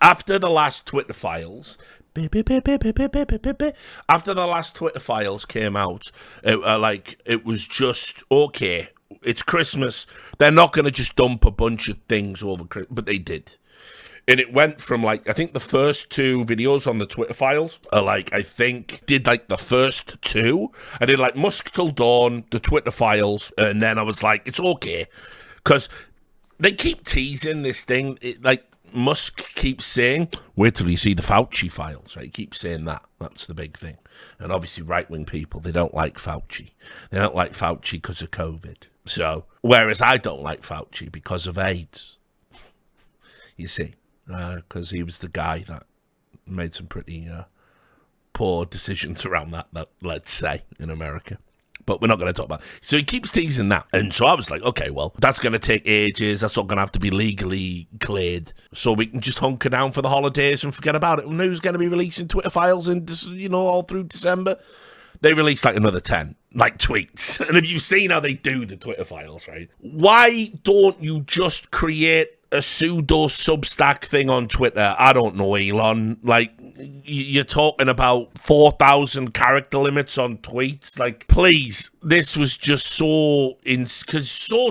after the last Twitter files, after the last Twitter files came out, it was just okay. It's Christmas. They're not going to just dump a bunch of things over Christmas, but they did. And it went from, like, I think the first two videos on the Twitter files are, like, I think did, like, the first two. I did, like, Musk Till Dawn, the Twitter files, and then I was like, it's okay. Because they keep teasing this thing. Musk keeps saying, wait till you see the Fauci files, right? He keeps saying that. That's the big thing. And obviously right-wing people, they don't like Fauci. They don't like Fauci because of COVID. So, whereas I don't like Fauci because of AIDS. You see, because he was the guy that made some pretty poor decisions around that, let's say, in America. But we're not going to talk about it. So he keeps teasing that. And so I was like, okay, well, that's going to take ages. That's not going to have to be legally cleared. So we can just hunker down for the holidays and forget about it. And who's going to be releasing Twitter files in, all through December? They released like another 10, like tweets. And have you seen how they do the Twitter files, right? Why don't you just create a pseudo Substack thing on Twitter? I don't know, Elon. Like, you're talking about 4,000 character limits on tweets. Like, please, this was just so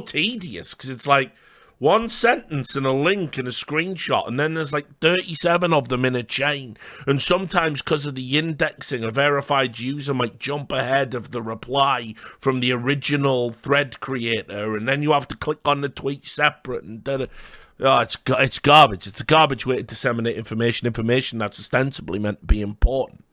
tedious. Because it's like one sentence and a link and a screenshot, and then there's like 37 of them in a chain. And sometimes, because of the indexing, a verified user might jump ahead of the reply from the original thread creator, and then you have to click on the tweet separate and oh, it's garbage. It's a garbage way to disseminate information that's ostensibly meant to be important.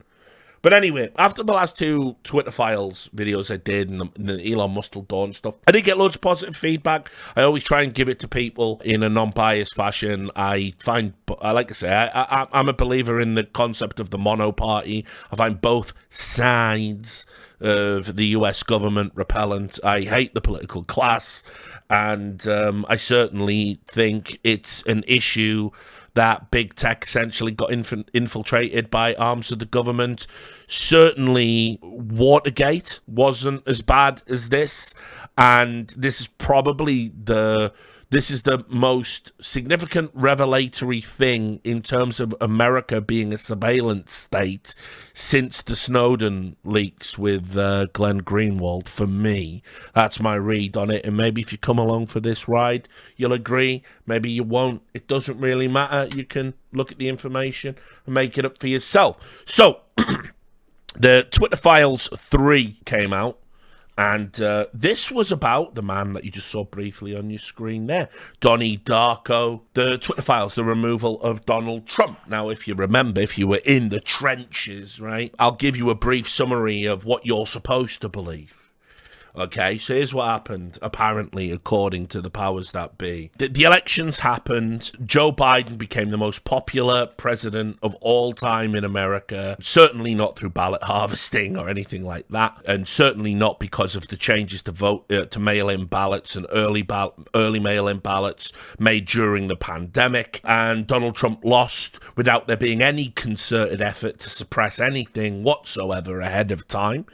But anyway, after the last two Twitter files videos I did and the Elon Musk Till Dawn stuff, I did get loads of positive feedback. I always try and give it to people in a non-biased fashion. I find, like I say, I'm a believer in the concept of the monoparty. I find both sides of the US government repellent. I hate the political class. And I certainly think it's an issue that big tech essentially got infiltrated by arms of the government. Certainly, Watergate wasn't as bad as this. And this is probably the most significant revelatory thing in terms of America being a surveillance state since the Snowden leaks with Glenn Greenwald, for me. That's my read on it. And maybe if you come along for this ride, you'll agree. Maybe you won't. It doesn't really matter. You can look at the information and make it up for yourself. So, the Twitter Files 3 came out. And this was about the man that you just saw briefly on your screen there, Donnie Darko, the Twitter files, the removal of Donald Trump. Now, if you remember, if you were in the trenches, right, I'll give you a brief summary of what you're supposed to believe. Okay, so here's what happened, apparently, according to the powers that be. The elections happened. Joe Biden became the most popular president of all time in America. Certainly not through ballot harvesting or anything like that. And certainly not because of the changes to mail-in ballots and early mail-in ballots made during the pandemic. And Donald Trump lost without there being any concerted effort to suppress anything whatsoever ahead of time.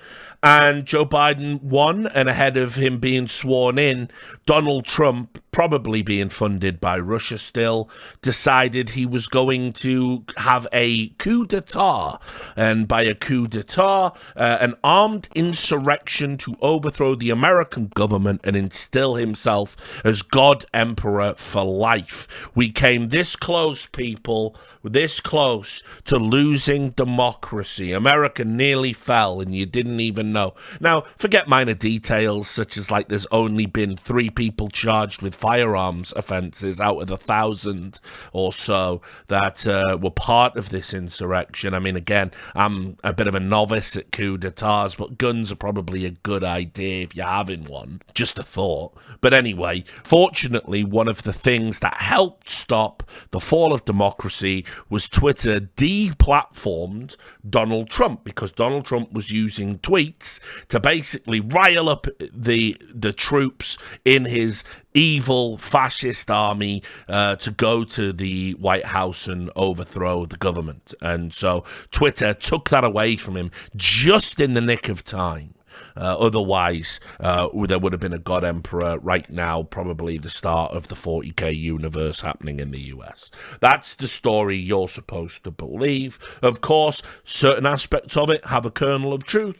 And Joe Biden won, and ahead of him being sworn in, Donald Trump, probably being funded by Russia still, decided he was going to have a coup d'etat. And by a coup d'etat, an armed insurrection to overthrow the American government and instill himself as God Emperor for life. We came this close, people, this close to losing democracy. America nearly fell, and you didn't even know. Now, forget minor details, such as like there's only been 3 people charged with firearms offences out of 1,000 or so that were part of this insurrection. I mean, again, I'm a bit of a novice at coup d'etats, but guns are probably a good idea if you're having one. Just a thought. But anyway, fortunately, one of the things that helped stop the fall of democracy was Twitter deplatformed Donald Trump, because Donald Trump was using tweets to basically rile up the troops in his evil fascist army to go to the White House and overthrow the government. And so Twitter took that away from him just in the nick of time. Otherwise, there would have been a God Emperor right now, probably the start of the 40k universe happening in the US. That's the story you're supposed to believe. Of course, certain aspects of it have a kernel of truth.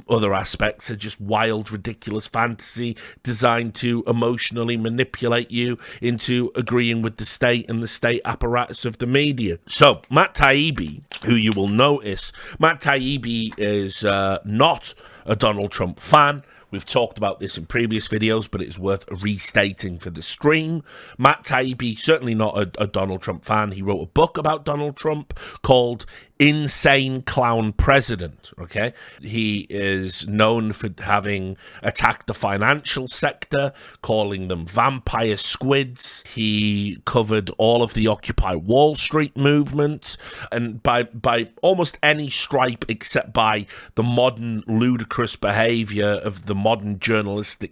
Other aspects are just wild, ridiculous fantasy designed to emotionally manipulate you into agreeing with the state and the state apparatus of the media. So, Matt Taibbi, who you will notice, Matt Taibbi is not a Donald Trump fan. We've talked about this in previous videos, but it's worth restating for the stream. Matt Taibbi, certainly not a Donald Trump fan. He wrote a book about Donald Trump called Insane Clown President, okay? He is known for having attacked the financial sector, calling them vampire squids. He covered all of the Occupy Wall Street movement, and by almost any stripe except by the modern ludicrous behavior of the modern journalist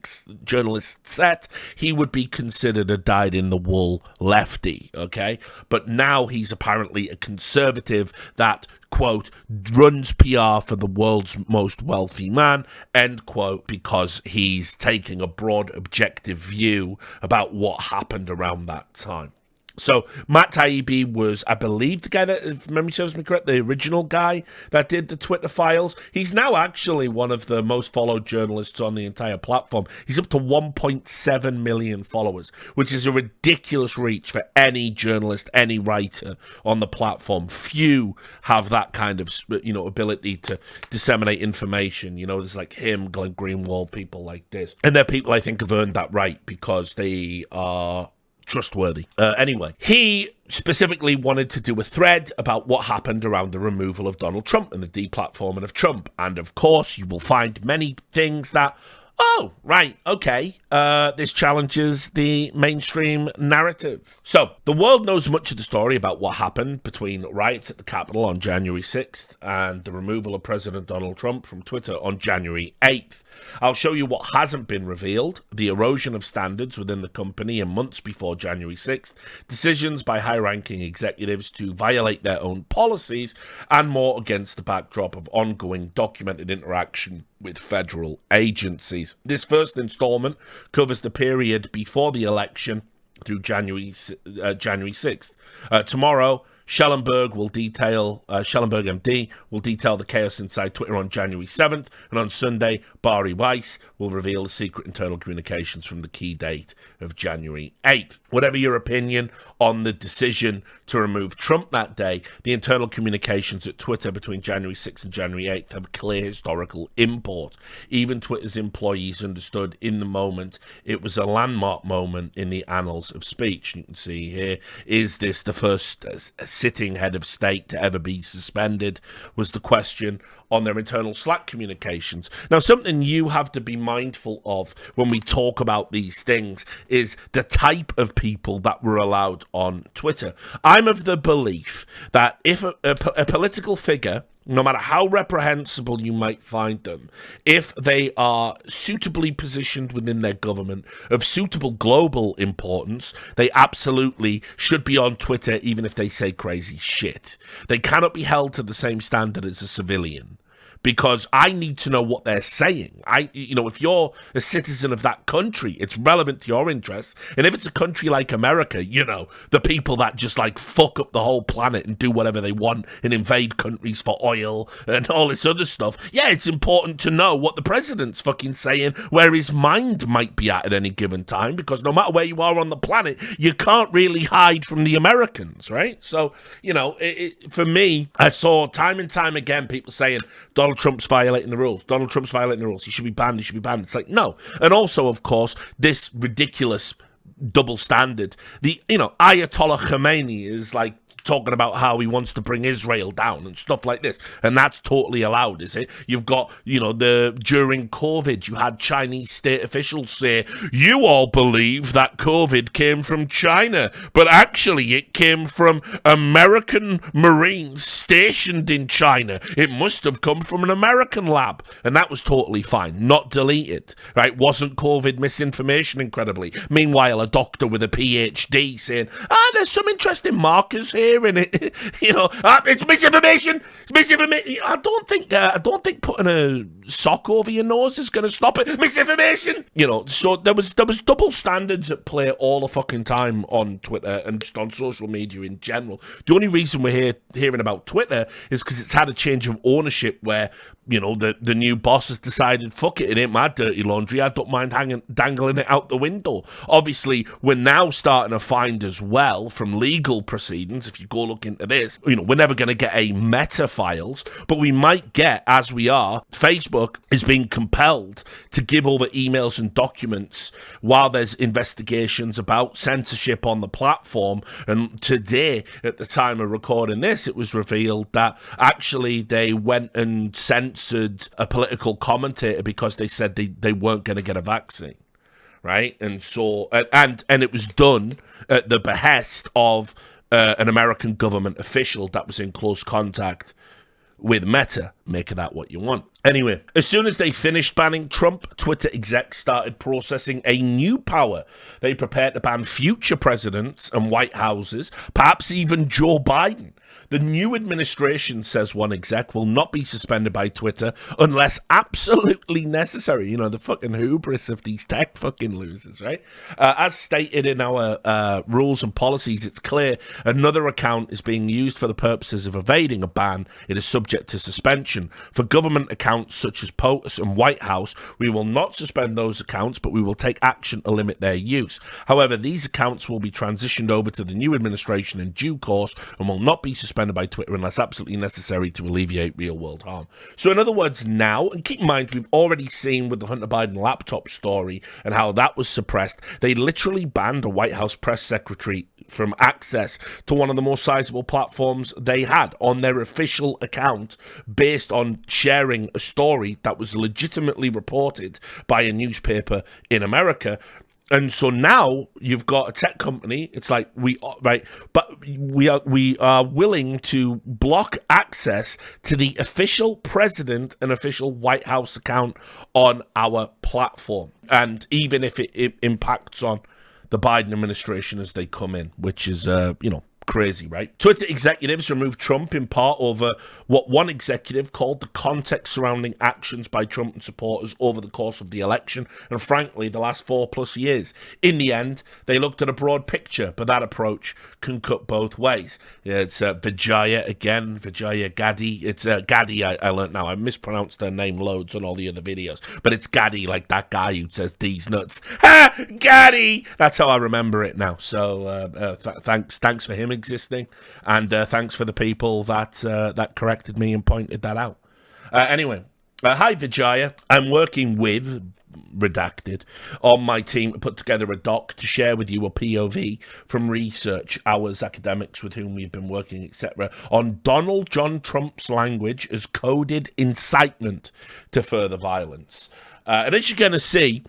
set, he would be considered a dyed-in-the-wool lefty, okay? But now he's apparently a conservative that, quote, runs PR for the world's most wealthy man, end quote, because he's taking a broad, objective view about what happened around that time. So, Matt Taibbi was, I believe, the guy that, if memory serves me correct, the original guy that did the Twitter files. He's now actually one of the most followed journalists on the entire platform. He's up to 1.7 million followers, which is a ridiculous reach for any journalist, any writer on the platform. Few have that kind of, ability to disseminate information. There's like him, Glenn Greenwald, people like this. And they're people I think have earned that right because they are trustworthy. Anyway, he specifically wanted to do a thread about what happened around the removal of Donald Trump and the deplatforming of Trump. And of course, you will find many things that, oh, right, okay, this challenges the mainstream narrative. So, the world knows much of the story about what happened between riots at the Capitol on January 6th and the removal of President Donald Trump from Twitter on January 8th. I'll show you what hasn't been revealed, the erosion of standards within the company in months before January 6th, decisions by high-ranking executives to violate their own policies, and more against the backdrop of ongoing documented interaction with federal agencies. This first installment covers the period before the election through January 6th. Tomorrow, Schellenberg MD will detail the chaos inside Twitter on January 7th, and on Sunday, Bari Weiss will reveal the secret internal communications from the key date of January 8th. Whatever your opinion on the decision to remove Trump that day, the internal communications at Twitter between January 6th and January 8th have clear historical import. Even Twitter's employees understood in the moment it was a landmark moment in the annals of speech. You can see here, is this the first sitting head of state to ever be suspended, was the question on their internal Slack communications. Now, something you have to be mindful of when we talk about these things is the type of people that were allowed on Twitter. I'm of the belief that if a political figure, no matter how reprehensible you might find them, if they are suitably positioned within their government, of suitable global importance, they absolutely should be on Twitter even if they say crazy shit. They cannot be held to the same standard as a civilian, because I need to know what they're saying. If you're a citizen of that country, it's relevant to your interests. And if it's a country like America, the people that just like fuck up the whole planet and do whatever they want and invade countries for oil and all this other stuff, yeah, it's important to know what the president's fucking saying, where his mind might be at any given time, because no matter where you are on the planet, you can't really hide from the Americans, right? So, for me, I saw time and time again people saying, Donald Trump's violating the rules. Donald Trump's violating the rules. He should be banned. He should be banned. It's like, no. And also, of course, this ridiculous double standard. The, Ayatollah Khomeini is like talking about how he wants to bring Israel down and stuff like this. And that's totally allowed, is it? You've got, during COVID, you had Chinese state officials say, you all believe that COVID came from China, but actually it came from American Marines stationed in China. It must have come from an American lab. And that was totally fine, not deleted, right? Wasn't COVID misinformation, incredibly? Meanwhile, a doctor with a PhD saying, there's some interesting markers here hearing it. It's misinformation. It's misinformation. I don't think putting a sock over your nose is going to stop it. Misinformation. So there was double standards at play all the fucking time on Twitter and just on social media in general. The only reason we're hearing about Twitter is because it's had a change of ownership where, the new boss has decided, fuck it ain't my dirty laundry. I don't mind dangling it out the window. Obviously, we're now starting to find as well from legal proceedings, if you go look into this, we're never going to get a Meta files, but we might get, as we are, Facebook is being compelled to give over emails and documents while there's investigations about censorship on the platform. And today, at the time of recording this, it was revealed that actually they went and censored a political commentator because they said they weren't going to get a vaccine, right? And so and it was done at the behest of an American government official that was in close contact with Meta. Make of that what you want. Anyway, as soon as they finished banning Trump, Twitter execs started processing a new power. They prepared to ban future presidents and White Houses, perhaps even Joe Biden. The new administration, says one exec, will not be suspended by Twitter unless absolutely necessary. The fucking hubris of these tech fucking losers, right? As stated in our rules and policies, it's clear another account is being used for the purposes of evading a ban. It is subject to suspension. For government accounts such as POTUS and White House, we will not suspend those accounts, but we will take action to limit their use. However, these accounts will be transitioned over to the new administration in due course and will not be suspended by Twitter unless absolutely necessary to alleviate real-world harm. So in other words, now, and keep in mind, we've already seen with the Hunter Biden laptop story and how that was suppressed, they literally banned a White House press secretary from access to one of the most sizable platforms they had on their official account based on sharing a story that was legitimately reported by a newspaper in America. And so now you've got a tech company. It's like we are willing to block access to the official president and official White House account on our platform, and even if it impacts on the Biden administration as they come in, which is crazy, right? Twitter executives removed Trump in part over what one executive called the context surrounding actions by Trump and supporters over the course of the election and, frankly, the last 4+ years. In the end, they looked at a broad picture, but that approach can cut both ways. It's Vijaya again, Vijaya Gadde. It's Gadde, I learned now. I mispronounced their name loads on all the other videos, but it's Gadde, like that guy who says these nuts. Ha! Gadde! That's how I remember it now. So thanks for him existing, and thanks for the people that corrected me and pointed that out. Anyway, hi Vijaya. I'm working with Redacted on my team to put together a doc to share with you a POV from research hours academics with whom we've been working, etc., on Donald John Trump's language as coded incitement to further violence. And as you're going to see,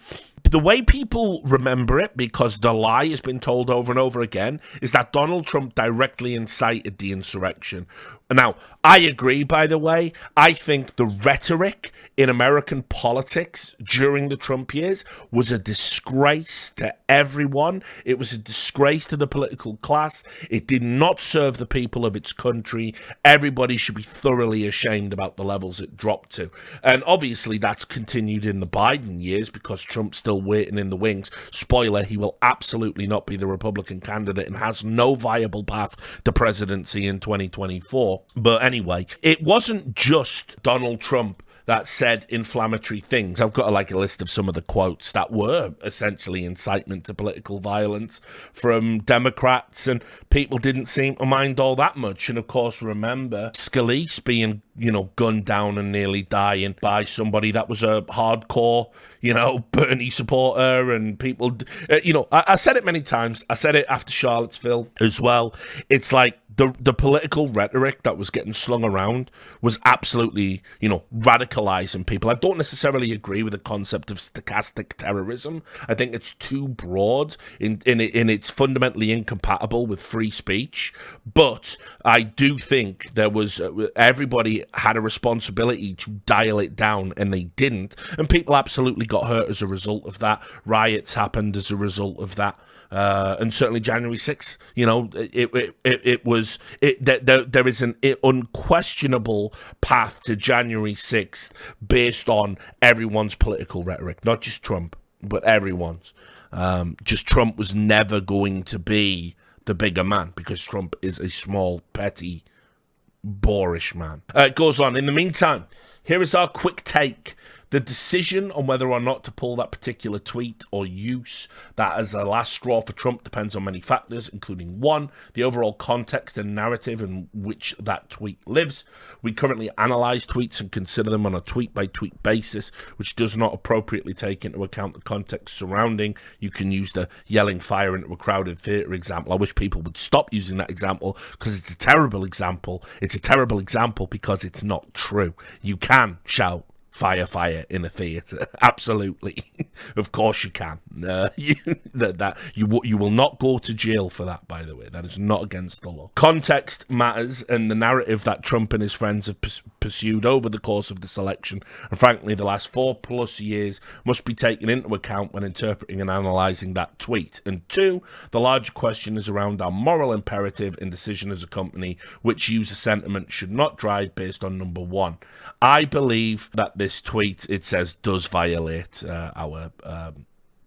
the way people remember it, because the lie has been told over and over again, is that Donald Trump directly incited the insurrection. Now, I agree, by the way. I think the rhetoric in American politics during the Trump years was a disgrace to everyone. It was a disgrace to the political class. It did not serve the people of its country. Everybody should be thoroughly ashamed about the levels it dropped to. And obviously that's continued in the Biden years because Trump's still waiting in the wings. Spoiler, he will absolutely not be the Republican candidate and has no viable path to presidency in 2024. But anyway, it wasn't just Donald Trump that said inflammatory things. I've got a list of some of the quotes that were essentially incitement to political violence from Democrats, and people didn't seem to mind all that much. And of course, remember Scalise being, gunned down and nearly dying by somebody that was a hardcore, Bernie supporter, and people, I said it many times. I said it after Charlottesville as well. It's like the political rhetoric that was getting slung around was absolutely, radicalizing people. I don't necessarily agree with the concept of stochastic terrorism. I think it's too broad in it's fundamentally incompatible with free speech. But I do think there was everybody had a responsibility to dial it down, and they didn't. And people absolutely got hurt as a result of that. Riots happened as a result of that. And certainly January 6th, you know, there is an unquestionable path to January 6th based on everyone's political rhetoric, not just Trump, but everyone's. Just Trump was never going to be the bigger man because Trump is a small, petty, boorish man. It goes on. In the meantime, here is our quick take. The decision on whether or not to pull that particular tweet or use that as a last straw for Trump depends on many factors, including 1, the overall context and narrative in which that tweet lives. We currently analyze tweets and consider them on a tweet-by-tweet basis, which does not appropriately take into account the context surrounding. You can use the yelling fire into a crowded theatre example. I wish people would stop using that example because it's a terrible example. It's a terrible example because it's not true. You can shout fire in a theatre. Absolutely. Of course you can. You will not go to jail for that, by the way. That is not against the law. Context matters, and the narrative that Trump and his friends have pursued over the course of this election, and frankly the last 4+ years, must be taken into account when interpreting and analysing that tweet. And 2, the larger question is around our moral imperative and decision as a company, which user sentiment should not drive based on number 1. I believe that this tweet, it says, does violate our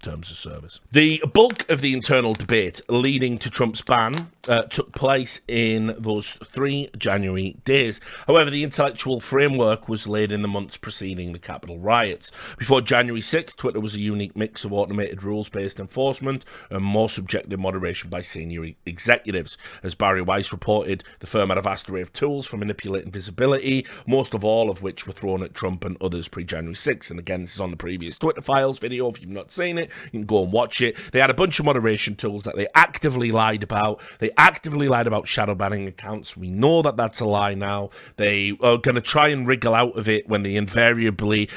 terms of service. The bulk of the internal debate leading to Trump's ban took place in those 3 January days. However, the intellectual framework was laid in the months preceding the Capitol riots. Before January 6th, Twitter was a unique mix of automated rules-based enforcement and more subjective moderation by senior executives. As Barry Weiss reported, the firm had a vast array of tools for manipulating visibility, most of all of which were thrown at Trump and others pre-January 6th. And again, this is on the previous Twitter Files video. If you've not seen it, you can go and watch it. They had a bunch of moderation tools that they actively lied about. They actively lied about shadow banning accounts. We know that that's a lie now. They are going to try and wriggle out of it when they invariably,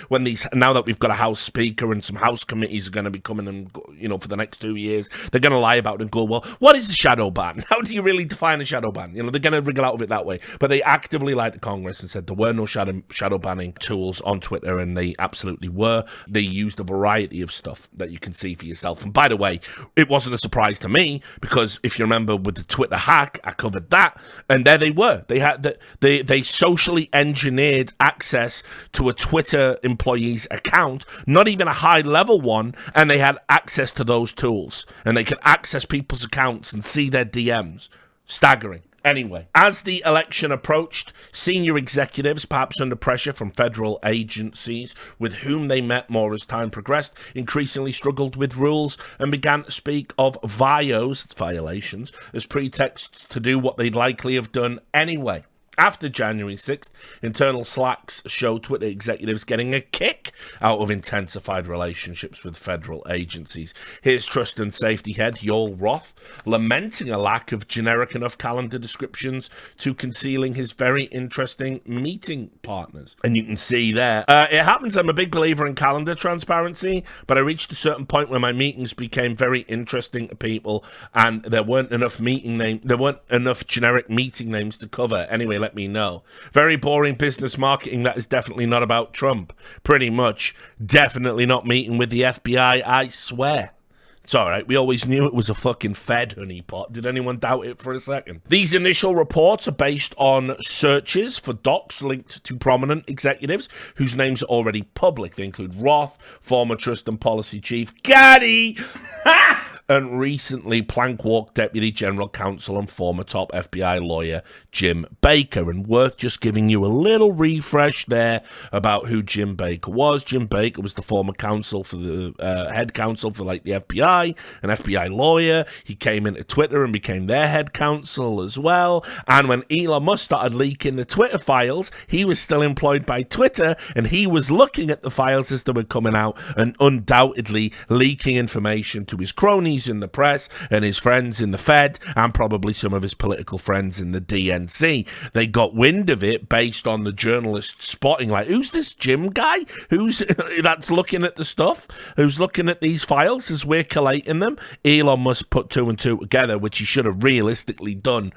now that we've got a House Speaker and some House committees are going to be coming and, you know, for the next 2 years, they're going to lie about it and go, well, what is a shadow ban? How do you really define a shadow ban? You know, they're going to wriggle out of it that way. But they actively lied to Congress and said there were no shadow banning tools on Twitter, and they absolutely were. They used a variety of stuff that you can see for yourself. And by the way, it wasn't a surprise to me, because if you remember with the Twitter hack, I covered that, and there they were. They had they socially engineered access to a Twitter employee's account, not even a high level one, and they had access to those tools, and they could access people's accounts and see their DMs. Staggering. Anyway, as the election approached, senior executives, perhaps under pressure from federal agencies with whom they met more as time progressed, increasingly struggled with rules and began to speak of violations, as pretexts to do what they'd likely have done anyway. After January 6th, internal slacks show Twitter executives getting a kick out of intensified relationships with federal agencies. Here's Trust and Safety Head Yoel Roth lamenting a lack of generic enough calendar descriptions to concealing his very interesting meeting partners. And you can see there, it happens, I'm a big believer in calendar transparency, but I reached a certain point where my meetings became very interesting to people, and there weren't enough generic meeting names to cover. Anyway, let me know. Very boring business marketing that is definitely not about Trump. Pretty much. Definitely not meeting with the FBI, I swear. It's alright, we always knew it was a fucking Fed honeypot. Did anyone doubt it for a second? These initial reports are based on searches for docs linked to prominent executives whose names are already public. They include Roth, former Trust and Policy Chief Gaddy, and recently Plank Walk Deputy General Counsel and former top FBI lawyer Jim Baker. And worth just giving you a little refresh there about who Jim Baker was. Jim Baker was the former counsel for the head counsel for like the FBI, an FBI lawyer. He came into Twitter and became their head counsel as well. And when Elon Musk started leaking the Twitter files, he was still employed by Twitter, and he was looking at the files as they were coming out and undoubtedly leaking information to his cronies in the press and his friends in the Fed and probably some of his political friends in the DNC. They got wind of it based on the journalists spotting, like, who's this Jim guy? Who's that's looking at the stuff? Who's looking at these files as we're collating them? Elon Musk put 2 and 2 together, which he should have realistically done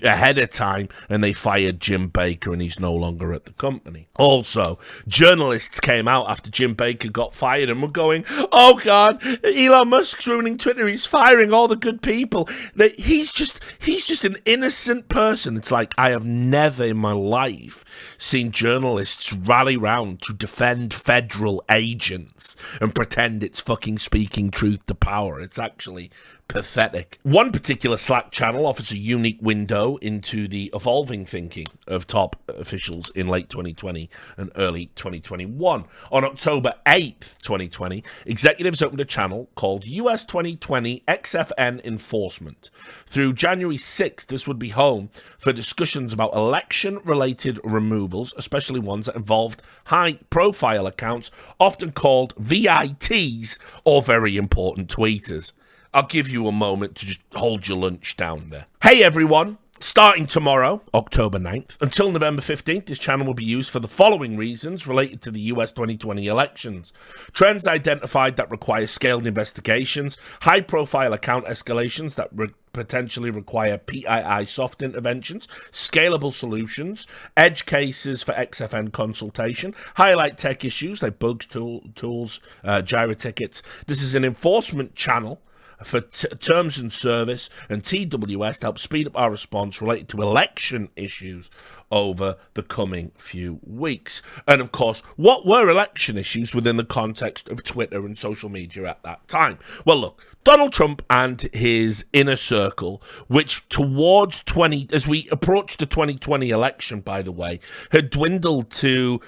ahead of time, and they fired Jim Baker, and he's no longer at the company. Also, journalists came out after Jim Baker got fired and were going, oh God, Elon Musk's ruining Twitter Twitter, he's firing all the good people. He's just an innocent person. It's like, I have never in my life seen journalists rally round to defend federal agents and pretend it's fucking speaking truth to power. It's actually pathetic. One particular Slack channel offers a unique window into the evolving thinking of top officials in late 2020 and early 2021. On October 8th, 2020, executives opened a channel called US 2020 XFN Enforcement. Through January 6th, this would be home for discussions about election-related removals, especially ones that involved high-profile accounts, often called VITs, or very important tweeters. I'll give you a moment to just hold your lunch down there. Hey everyone, starting tomorrow, October 9th, until November 15th, this channel will be used for the following reasons related to the US 2020 elections. Trends identified that require scaled investigations, high-profile account escalations that potentially require PII soft interventions, scalable solutions, edge cases for XFN consultation, highlight tech issues like bugs, tools, Jira tickets. This is an enforcement channel for terms and service and TWS to help speed up our response related to election issues over the coming few weeks. And of course, what were election issues within the context of Twitter and social media at that time? Well, look, Donald Trump and his inner circle, which as we approached the 2020 election, by the way, had dwindled to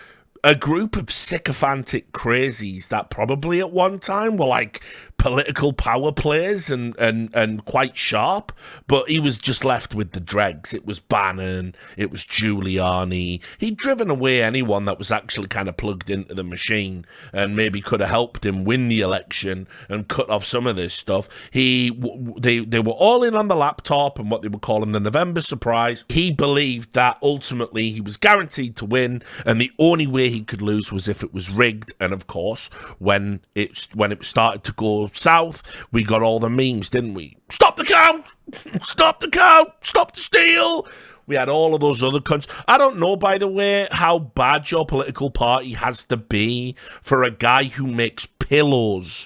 a group of sycophantic crazies that probably at one time were like political power players and quite sharp, but he was just left with the dregs. It was Bannon, it was Giuliani. He'd driven away anyone that was actually kind of plugged into the machine and maybe could have helped him win the election and cut off some of this stuff. They were all in on the laptop and what they were calling the November surprise. He believed that ultimately he was guaranteed to win, and the only way he could lose was if it was rigged. And of course, when it started to go south, we got all the memes, didn't we? Stop the count! Stop the count! Stop the steal! We had all of those other cunts. I don't know, by the way, how bad your political party has to be for a guy who makes pillows.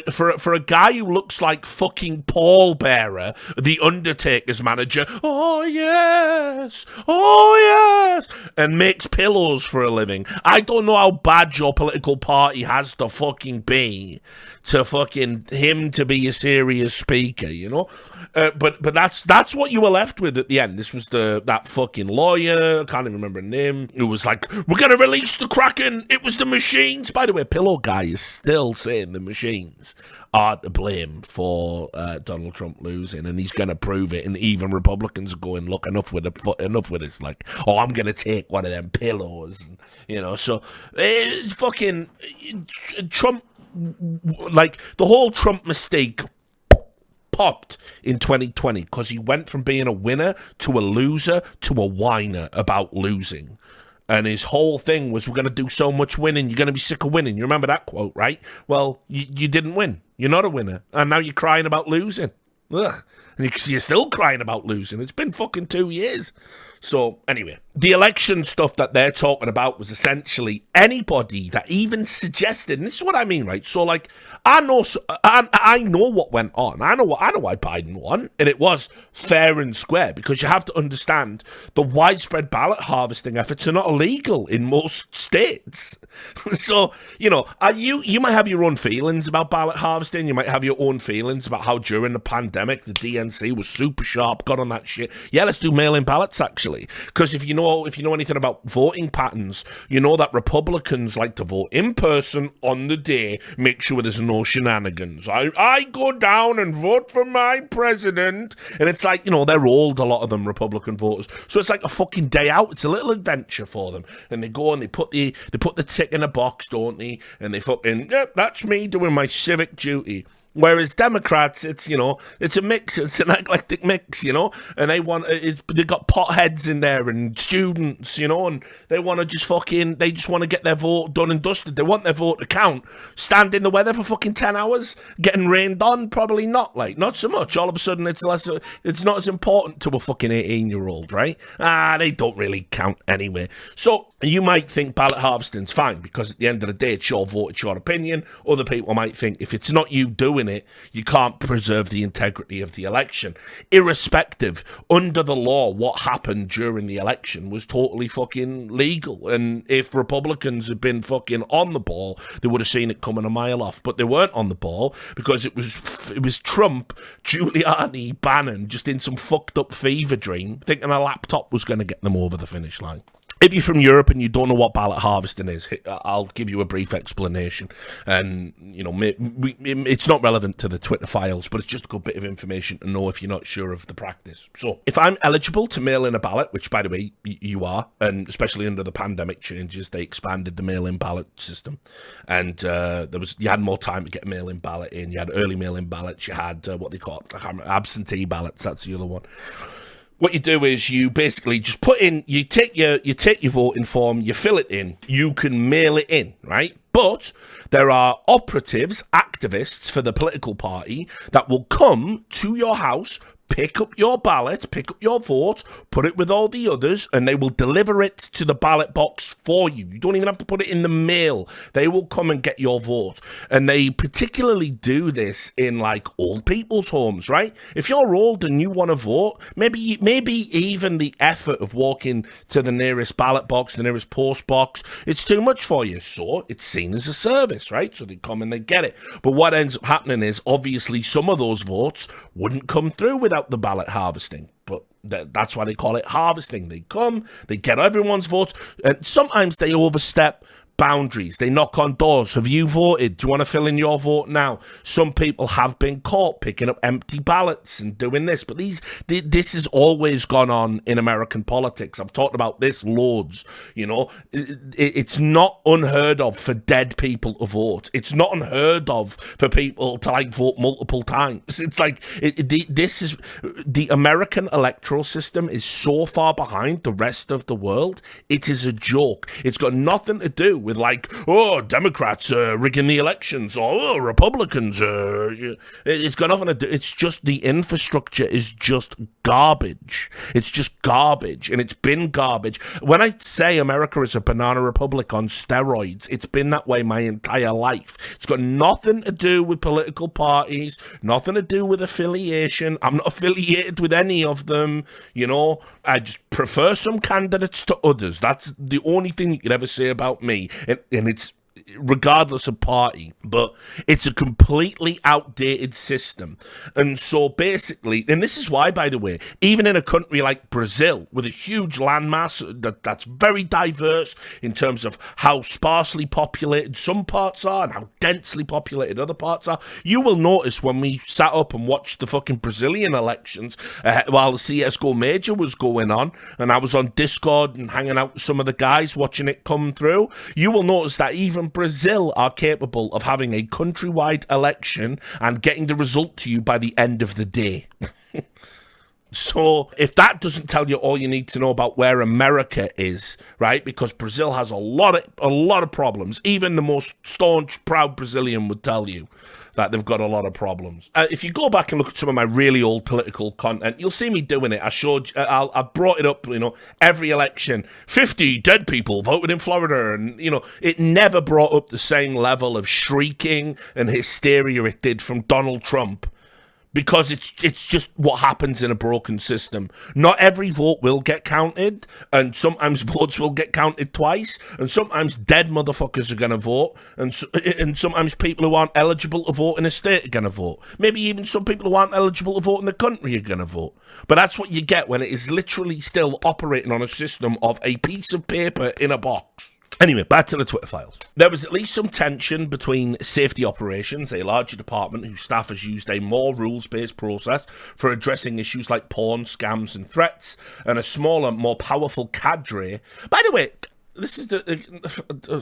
For a guy who looks like fucking Paul Bearer, the Undertaker's manager. Oh, yes! Oh, yes! And makes pillows for a living. I don't know how bad your political party has to fucking be to fucking him to be a serious speaker, you know? But that's what you were left with at the end. This was that fucking lawyer, I can't even remember his name, who was like, we're going to release the Kraken, it was the machines. By the way, Pillow Guy is still saying the machines are to blame for Donald Trump losing, and he's going to prove it, and even Republicans are going, look, enough with this, like, oh, I'm going to take one of them pillows, and, you know, so it's fucking Trump, like, the whole Trump mistake popped in 2020 because he went from being a winner to a loser to a whiner about losing. And his whole thing was, we're going to do so much winning, you're going to be sick of winning. You remember that quote, right? Well, you didn't win. You're not a winner. And now you're crying about losing. Ugh. And you're still crying about losing. It's been fucking 2 years. So, anyway, the election stuff that they're talking about was essentially anybody that even suggested, and this is what I mean, right? So, like, I know what went on. I know why Biden won, and it was fair and square, because you have to understand the widespread ballot harvesting efforts are not illegal in most states. So, you know, you might have your own feelings about ballot harvesting. You might have your own feelings about how during the pandemic the DNC was super sharp, got on that shit. Yeah, let's do mail-in ballots, actually. Because if you know anything about voting patterns, you know that Republicans like to vote in person on the day, make sure there's no shenanigans. I go down and vote for my president, and it's like, you know, they're old, a lot of them, Republican voters, so it's like a fucking day out. It's a little adventure for them, and they go and they put the tick in a box, don't they? And they fucking, yep, that's me doing my civic duty. Whereas Democrats, it's, you know, it's a mix, it's an eclectic mix, you know, and they got potheads in there and students, you know, and they want to just want to get their vote done and dusted. They want their vote to count. Stand in the weather for fucking 10 hours, getting rained on, probably not, like, not so much. All of a sudden, it's not as important to a fucking 18-year-old, right? They don't really count anyway. So you might think ballot harvesting's fine, because at the end of the day, it's your vote, it's your opinion. Other people might think if it's not you doing doing it, you can't preserve the integrity of the election. Irrespective, under the law, what happened during the election was totally fucking legal. And if Republicans had been fucking on the ball, they would have seen it coming a mile off. But they weren't on the ball because it was Trump, Giuliani, Bannon, just in some fucked up fever dream, thinking a laptop was going to get them over the finish line. If you're from Europe and you don't know what ballot harvesting is, I'll give you a brief explanation. And, you know, it's not relevant to the Twitter files, but it's just a good bit of information to know if you're not sure of the practice. So, if I'm eligible to mail in a ballot, which, by the way, you are, and especially under the pandemic changes, they expanded the mail-in ballot system. And you had more time to get a mail-in ballot in. You had early mail-in ballots. You had what they call absentee ballots. That's the other one. What you do is you basically just put in, you take your voting form, you fill it in, you can mail it in, right? But there are operatives, activists for the political party that will come to your house, pick up your ballot, pick up your vote, put it with all the others, and they will deliver it to the ballot box for you. You don't even have to put it in the mail. They will come and get your vote. And they particularly do this in, like, old people's homes, right? If you're old and you want to vote, maybe even the effort of walking to the nearest ballot box, the nearest post box, it's too much for you. So it's seen as a service, right? So they come and they get it. But what ends up happening is, obviously, some of those votes wouldn't come through without the ballot harvesting, but that's why they call it harvesting. They come, they get everyone's votes, and sometimes they overstep boundaries. They knock on doors. Have you voted? Do you want to fill in your vote now? Some people have been caught picking up empty ballots and doing this, but this has always gone on in American politics. I've talked about this loads. You know, it's not unheard of for dead people to vote. It's not unheard of for people to, like, vote multiple times. It's like the American electoral system is so far behind the rest of the world. It is a joke. It's got nothing to do with, like, oh, Democrats rigging the elections, or oh, Republicans. It's got nothing to do. It's just the infrastructure is just garbage. It's just garbage, and it's been garbage. When I say America is a banana republic on steroids, it's been that way my entire life. It's got nothing to do with political parties, nothing to do with affiliation. I'm not affiliated with any of them. You know, I just prefer some candidates to others. That's the only thing you could ever say about me. And it's regardless of party, but it's a completely outdated system. And so basically, and this is why, by the way, even in a country like Brazil, with a huge landmass that's very diverse in terms of how sparsely populated some parts are and how densely populated other parts are, you will notice when we sat up and watched the fucking Brazilian elections while the CSGO Major was going on, and I was on Discord and hanging out with some of the guys watching it come through, you will notice that even Brazil are capable of having a countrywide election and getting the result to you by the end of the day. So if that doesn't tell you all you need to know about where America is, right? Because Brazil has a lot of problems. Even the most staunch, proud Brazilian would tell you that they've got a lot of problems. If you go back and look at some of my really old political content, you'll see me doing it. I brought it up, you know, every election. 50 dead people voted in Florida, and, you know, it never brought up the same level of shrieking and hysteria it did from Donald Trump. Because it's just what happens in a broken system. Not every vote will get counted, and sometimes votes will get counted twice, and sometimes dead motherfuckers are going to vote, and sometimes people who aren't eligible to vote in a state are going to vote. Maybe even some people who aren't eligible to vote in the country are going to vote. But that's what you get when it is literally still operating on a system of a piece of paper in a box. Anyway, back to the Twitter files. There was at least some tension between Safety Operations, a larger department whose staff has used a more rules-based process for addressing issues like porn, scams, and threats, and a smaller, more powerful cadre. By the way, this is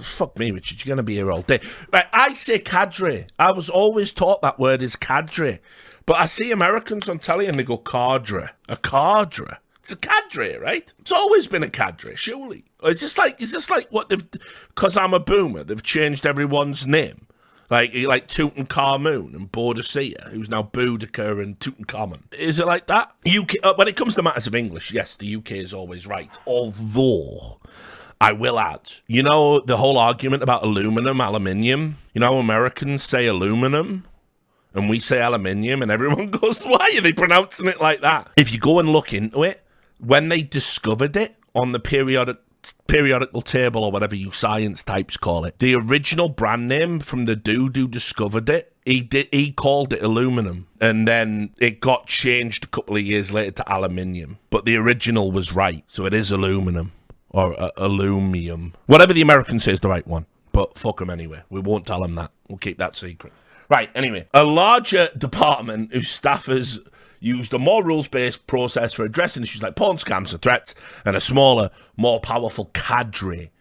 fuck me, Richard, you're going to be here all day. Right, I say cadre. I was always taught that word is cadre. But I see Americans on telly and they go cadre. A cadre. It's a cadre, right? It's always been a cadre, surely. Is this like what they've, because I'm a boomer, they've changed everyone's name? Like Tutankhamun and Boadicea, who's now Boudica and Tutankhamun. Is it like that? UK, when it comes to matters of English, yes, the UK is always right. Although, I will add, you know the whole argument about aluminium? You know how Americans say aluminum? And we say aluminium, and everyone goes, why are they pronouncing it like that? If you go and look into it, when they discovered it on the periodical table, or whatever you science types call it, the original brand name from the dude who discovered it, he called it aluminum, and then it got changed a couple of years later to aluminium. But the original was right, so it is aluminum, or alumium. Whatever the American says the right one. But fuck them anyway. We won't tell them that. We'll keep that secret. Right, anyway. A larger department whose staffers used a more rules-based process for addressing issues like porn scams and threats, and a smaller, more powerful cadre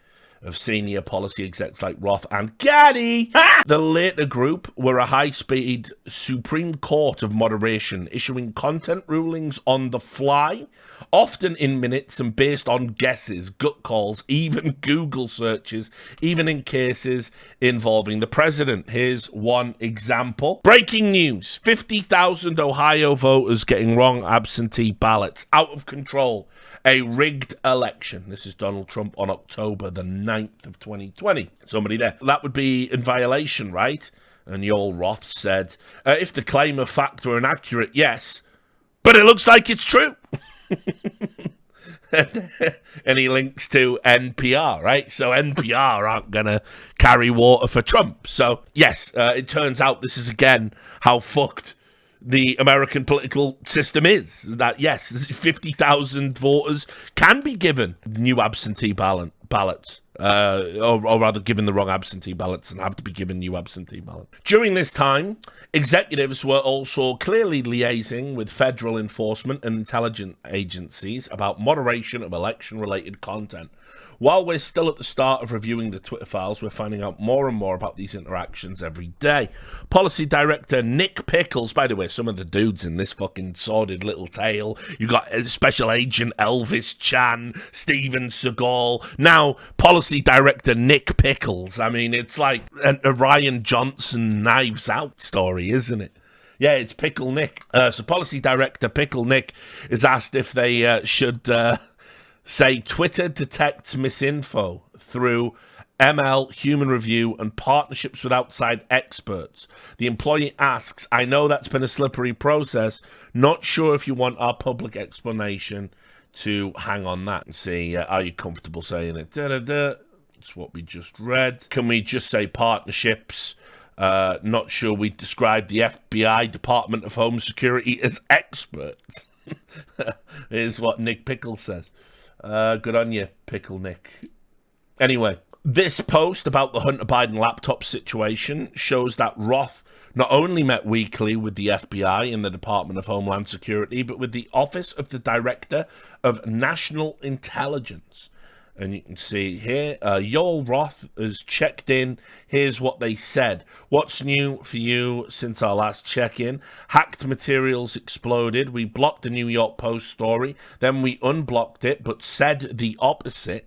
of senior policy execs like Roth and Gaddy. The later group were a high-speed Supreme Court of moderation, issuing content rulings on the fly, often in minutes and based on guesses, gut calls, even Google searches, even in cases involving the president. Here's one example. Breaking news. 50,000 Ohio voters getting wrong absentee ballots. Out of control. A rigged election. This is Donald Trump on October the 9th of 2020. Somebody there. That would be in violation, right? And Yoel Roth said, if the claim of fact were inaccurate, yes, but it looks like it's true. And he links to NPR, right? So NPR aren't going to carry water for Trump. So, yes, it turns out this is, again, how fucked the American political system is. That, yes, 50,000 voters can be given new absentee ballots. Or rather given the wrong absentee ballots and have to be given new absentee ballots. During this time, executives were also clearly liaising with federal enforcement and intelligence agencies about moderation of election-related content. While we're still at the start of reviewing the Twitter files, we're finding out more and more about these interactions every day. Policy Director Nick Pickles, by the way, some of the dudes in this fucking sordid little tale. You got Special Agent Elvis Chan, Steven Seagal, now Policy Director Nick Pickles. I mean, it's like a Rian Johnson Knives Out story, isn't it? Yeah, it's Pickle Nick. So Policy Director Pickle Nick is asked if they should... say Twitter detects misinfo through ML, human review, and partnerships with outside experts. The employee asks, I know that's been a slippery process. Not sure if you want our public explanation to hang on that and see, are you comfortable saying it? That's what we just read. Can we just say partnerships? Not sure we describe the FBI, Department of Home Security, as experts. Is what Nick Pickles says. Good on you, Pickle Nick. Anyway, this post about the Hunter Biden laptop situation shows that Roth not only met weekly with the FBI and the Department of Homeland Security, but with the Office of the Director of National Intelligence. And you can see here, Yoel Roth has checked in. Here's what they said. What's new for you since our last check-in? Hacked materials exploded. We blocked the New York Post story. Then we unblocked it, but said the opposite.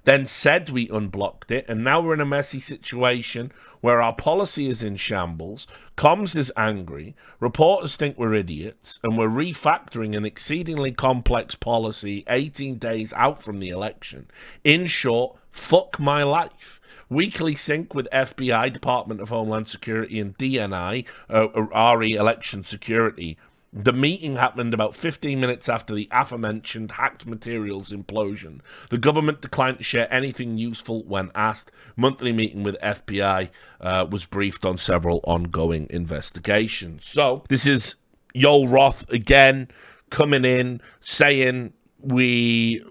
Then said we unblocked it. And now we're in a messy situation where our policy is in shambles. Comms is angry. Reporters think we're idiots. And we're refactoring an exceedingly complex policy 18 days out from the election. In short, fuck my life. Weekly sync with FBI, Department of Homeland Security, and DNI, RE Election Security. The meeting happened about 15 minutes after the aforementioned hacked materials implosion. The government declined to share anything useful when asked. Monthly meeting with FBI was briefed on several ongoing investigations. So this is Yoel Roth again coming in saying we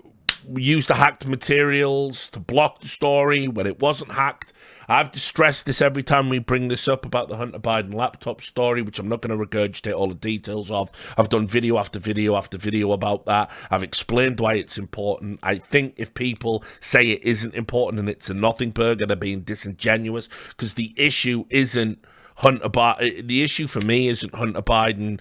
used the hacked materials to block the story when it wasn't hacked. I've stressed this every time we bring this up about the Hunter Biden laptop story, which I'm not going to regurgitate all the details of. I've done video after video after video about that. I've explained why it's important. I think if people say it isn't important and it's a nothing burger, they're being disingenuous, because the issue isn't Hunter Biden. The issue for me isn't Hunter Biden,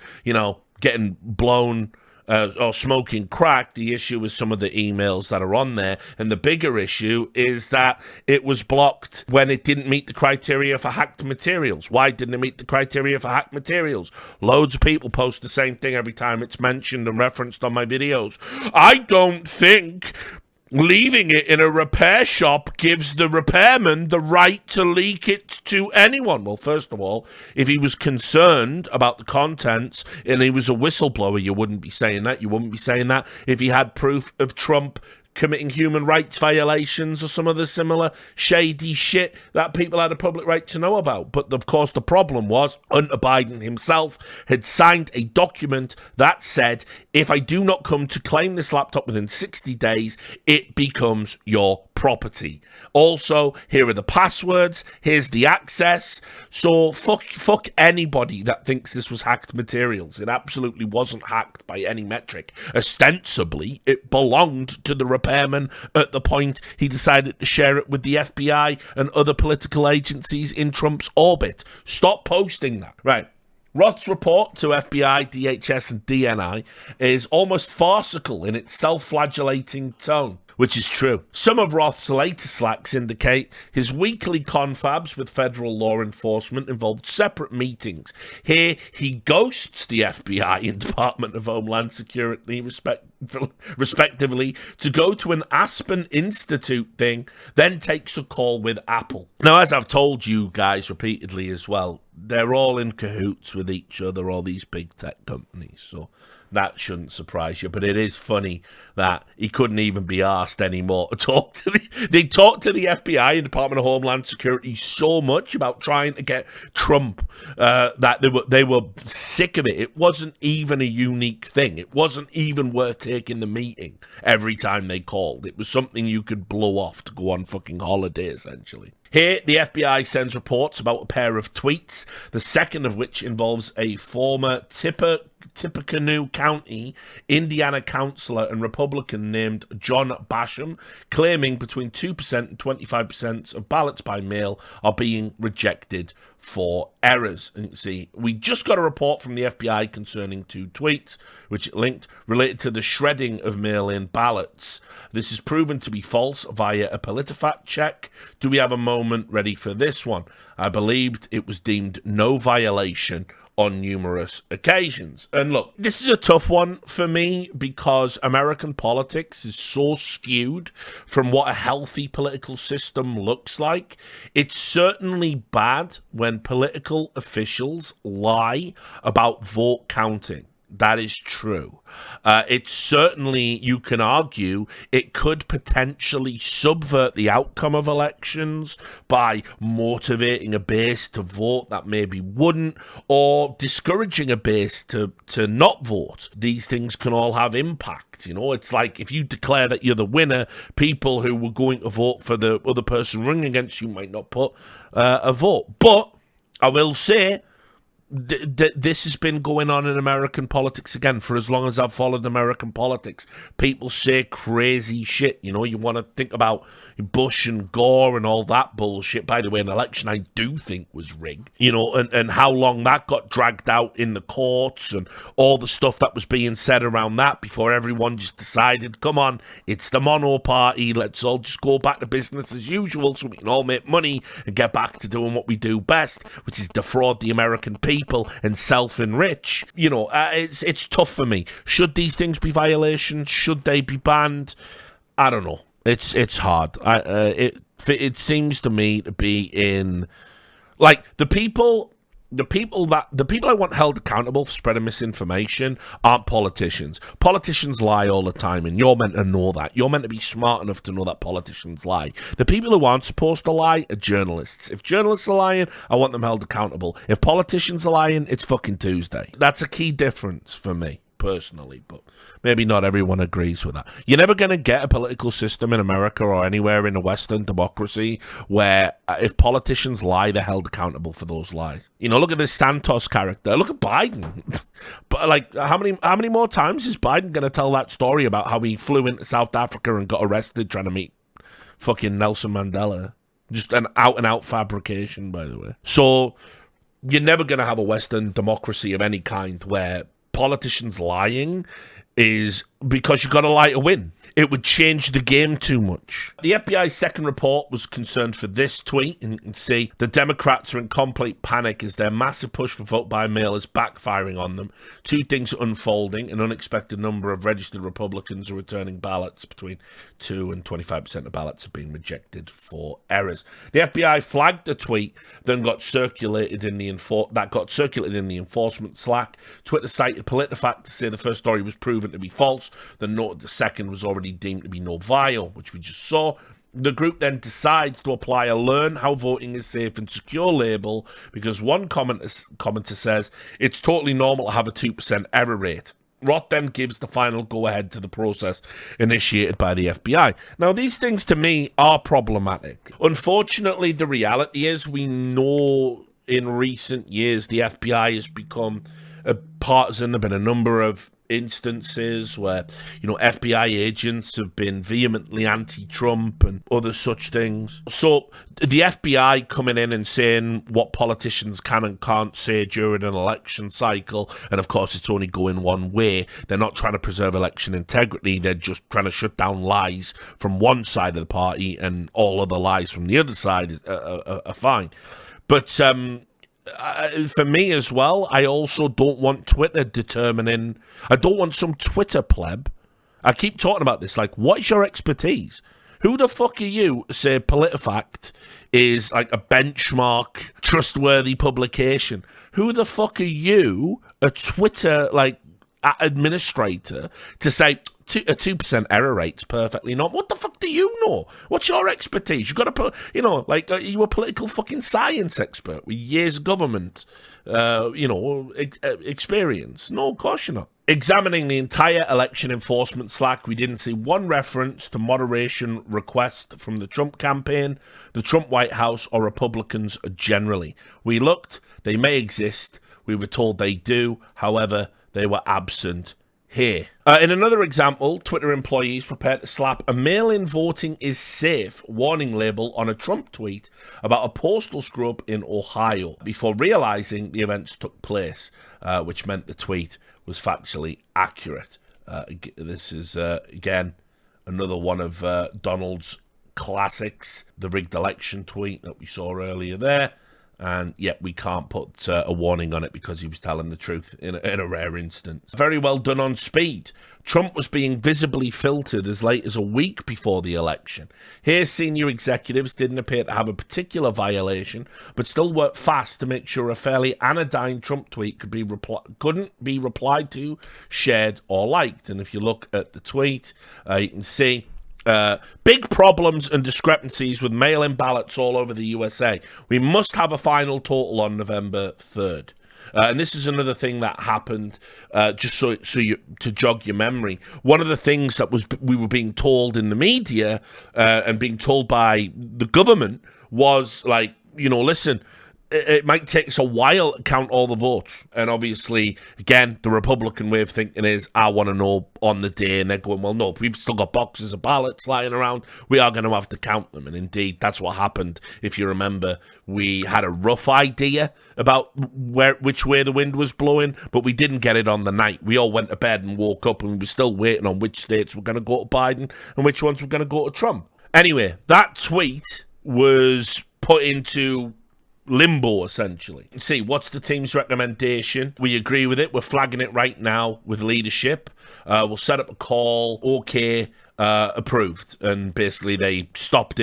getting blown or smoking crack. The issue is some of the emails that are on there. And the bigger issue is that it was blocked when it didn't meet the criteria for hacked materials. Why didn't it meet the criteria for hacked materials? Loads of people post the same thing every time it's mentioned and referenced on my videos. I don't think Leaving it in a repair shop gives the repairman the right to leak it to anyone. Well, first of all, if he was concerned about the contents and he was a whistleblower, you wouldn't be saying that. You wouldn't be saying that if he had proof of Trump committing human rights violations or some other similar shady shit that people had a public right to know about. But of course, the problem was Hunter Biden himself had signed a document that said, if I do not come to claim this laptop within 60 days, it becomes your property. Also, here are the passwords, here's the access. So fuck anybody that thinks this was hacked materials. It absolutely wasn't hacked by any metric. Ostensibly, it belonged to the repairman at the point he decided to share it with the FBI and other political agencies in Trump's orbit. Stop posting that. Right. Roth's report to FBI, DHS, and DNI is almost farcical in its self-flagellating tone, which is true. Some of Roth's latest slacks indicate his weekly confabs with federal law enforcement involved separate meetings. Here, he ghosts the FBI and Department of Homeland Security, respectively, to go to an Aspen Institute thing, then takes a call with Apple. Now, as I've told you guys repeatedly as well, they're all in cahoots with each other, all these big tech companies, so that shouldn't surprise you. But it is funny that he couldn't even be asked anymore to talk to they talked to the FBI and Department of Homeland Security so much about trying to get Trump that they were sick of it. It wasn't even a unique thing. It wasn't even worth taking the meeting every time they called. It was something you could blow off to go on fucking holiday, essentially. Here, the FBI sends reports about a pair of tweets, the second of which involves a former Tippecanoe County, Indiana councillor and Republican named John Basham, claiming between 2% and 25% of ballots by mail are being rejected for errors. And you can see, we just got a report from the FBI concerning 2 tweets, which it linked, related to the shredding of mail-in ballots. This is proven to be false via a PolitiFact check. Do we have a moment ready for this one? I believed it was deemed no violation on numerous occasions. And look, this is a tough one for me because American politics is so skewed from what a healthy political system looks like. It's certainly bad when political officials lie about vote counting. That is true. It's certainly, you can argue, it could potentially subvert the outcome of elections by motivating a base to vote that maybe wouldn't, or discouraging a base to not vote. These things can all have impact, you know? It's like if you declare that you're the winner, people who were going to vote for the other person running against you might not put a vote. But I will say, this has been going on in American politics again for as long as I've followed American politics. People say crazy shit. You know, you want to think about Bush and Gore and all that bullshit. By the way, an election I do think was rigged, you know, and how long that got dragged out in the courts and all the stuff that was being said around that before everyone just decided, come on, it's the mono party. Let's all just go back to business as usual so we can all make money and get back to doing what we do best, which is defraud the American people and self-enrich. You know, it's tough for me. Should these things be violations? Should they be banned? I don't know. It's hard. It seems to me to be in, like, the people I want held accountable for spreading misinformation aren't politicians. Politicians lie all the time, and you're meant to know that. You're meant to be smart enough to know that politicians lie. The people who aren't supposed to lie are journalists. If journalists are lying, I want them held accountable. If politicians are lying, it's fucking Tuesday. That's a key difference for me, personally, but maybe not everyone agrees with that. You're never going to get a political system in America or anywhere in a Western democracy where if politicians lie, they're held accountable for those lies. You know, look at this Santos character. Look at Biden. But like, how many more times is Biden going to tell that story about how he flew into South Africa and got arrested trying to meet fucking Nelson Mandela? Just an out-and-out fabrication, by the way. So you're never going to have a Western democracy of any kind where politicians lying is because you got to lie to win. it would change the game too much. The FBI's second report was concerned for this tweet, and you can see the Democrats are in complete panic as their massive push for vote by mail is backfiring on them. Two things are unfolding: an unexpected number of registered Republicans are returning ballots. Between 2 and 25% of ballots are being rejected for errors. The FBI flagged the tweet, then got circulated in the enforcement Slack. Twitter cited PolitiFact to say the first story was proven to be false. The note the second was already deemed to be no vial, which we just saw. The group then decides to apply a learn how voting is safe and secure label because one commenter says it's totally normal to have a 2% error rate. Roth then gives the final go-ahead to the process initiated by the FBI. Now, these things to me are problematic. Unfortunately, the reality is we know in recent years the FBI has become a partisan. There have been a number of instances where, FBI agents have been vehemently anti-Trump and other such things. So the FBI coming in and saying what politicians can and can't say during an election cycle, and of course it's only going one way. They're not trying to preserve election integrity. They're just trying to shut down lies from one side of the party, and all other lies from the other side are fine. But for me as well, I also don't want Twitter determining. I don't want some Twitter pleb. I keep talking about this. Like, what is your expertise? Who the fuck are you to say PolitiFact is like a benchmark, trustworthy publication? Who the fuck are you, a Twitter administrator, to say a 2% error rate's perfectly not? What the fuck do you know? What's your expertise? You got to put, are you a political fucking science expert with years of government, experience? No, of course you're not. Examining the entire election enforcement Slack, we didn't see one reference to moderation request from the Trump campaign, the Trump White House, or Republicans generally. We looked, they may exist. We were told they do. However, they were absent here. In another example, Twitter employees prepared to slap a mail-in voting is safe warning label on a Trump tweet about a postal screw-up in Ohio before realizing the events took place, which meant the tweet was factually accurate. This is, again, another one of Donald's classics, the rigged election tweet that we saw earlier there. And yet we can't put a warning on it because he was telling the truth in a rare instance. Very well done on speed. Trump was being visibly filtered as late as a week before the election. Here, senior executives didn't appear to have a particular violation, but still worked fast to make sure a fairly anodyne Trump tweet couldn't be replied to, shared, or liked. And if you look at the tweet, you can see big problems and discrepancies with mail-in ballots all over the USA. We must have a final total on November 3rd. And this is another thing that happened, just so you to jog your memory. One of the things that we were being told in the media and being told by the government was like, listen, it might take us a while to count all the votes. And obviously, again, the Republican way of thinking is, I want to know on the day. And they're going, well, no, if we've still got boxes of ballots lying around, we are going to have to count them. And indeed, that's what happened. If you remember, we had a rough idea about which way the wind was blowing, but we didn't get it on the night. We all went to bed and woke up and we were still waiting on which states were going to go to Biden and which ones were going to go to Trump. Anyway, that tweet was put into limbo, essentially. See, what's the team's recommendation? We agree with it. We're flagging it right now with leadership. We'll set up a call. Okay, approved. And basically, they stopped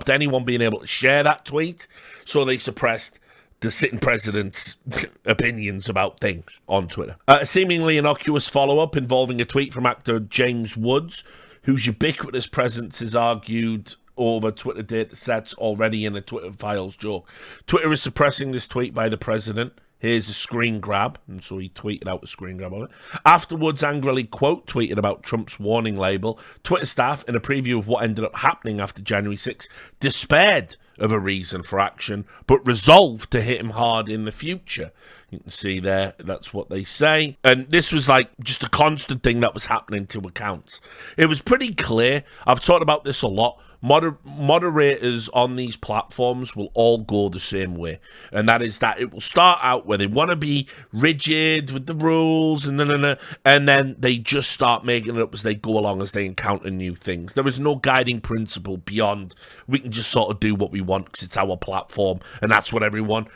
anyone being able to share that tweet. So they suppressed the sitting president's opinions about things on Twitter. A seemingly innocuous follow-up involving a tweet from actor James Woods, whose ubiquitous presence is argued over Twitter data sets already in a Twitter Files joke. Twitter is suppressing this tweet by the president. Here's a screen grab. And so he tweeted out a screen grab of it. Afterwards, angrily tweeted about Trump's warning label. Twitter staff, in a preview of what ended up happening after January 6th, despaired of a reason for action, but resolved to hit him hard in the future. You can see there, that's what they say. And this was like just a constant thing that was happening to accounts. It was pretty clear. I've talked about this a lot. moderators on these platforms will all go the same way, and that is that it will start out where they want to be rigid with the rules and then they just start making it up as they go along, as they encounter new things. There is no guiding principle beyond we can just sort of do what we want because it's our platform, and that's what everyone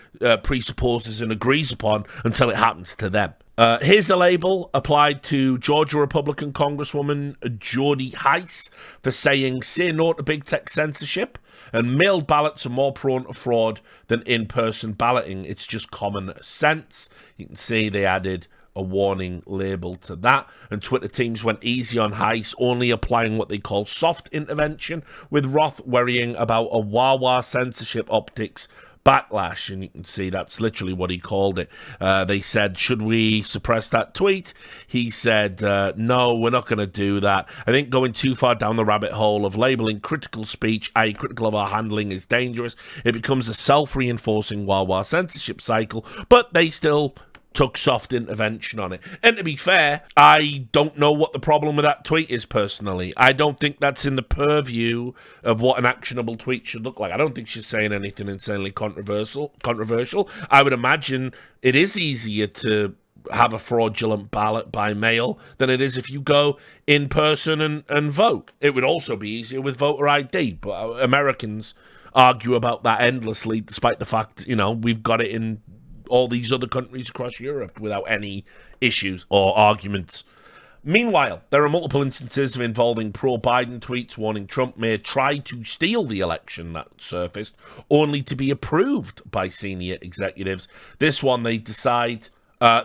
presupposes and agrees upon until it happens to them. Here's a label applied to Georgia Republican Congresswoman Jody Hice for saying, say no to big tech censorship, and mailed ballots are more prone to fraud than in-person balloting. It's just common sense. You can see they added a warning label to that, and Twitter teams went easy on Hice, only applying what they call soft intervention, with Roth worrying about a Wawa censorship optics backlash, and you can see that's literally what he called it. They said, should we suppress that tweet? He said, no, we're not going to do that. I think going too far down the rabbit hole of labeling critical speech, i.e. critical of our handling, is dangerous. It becomes a self-reinforcing Wawa censorship cycle, but they still took soft intervention on it. And to be fair, I don't know what the problem with that tweet is personally. I don't think that's in the purview of what an actionable tweet should look like. I don't think she's saying anything insanely controversial. I would imagine it is easier to have a fraudulent ballot by mail than it is if you go in person and vote. It would also be easier with voter ID, but Americans argue about that endlessly, despite the fact, we've got it in all these other countries across Europe without any issues or arguments. Meanwhile, there are multiple instances of involving pro-Biden tweets warning Trump may try to steal the election that surfaced, only to be approved by senior executives. This one, they decide,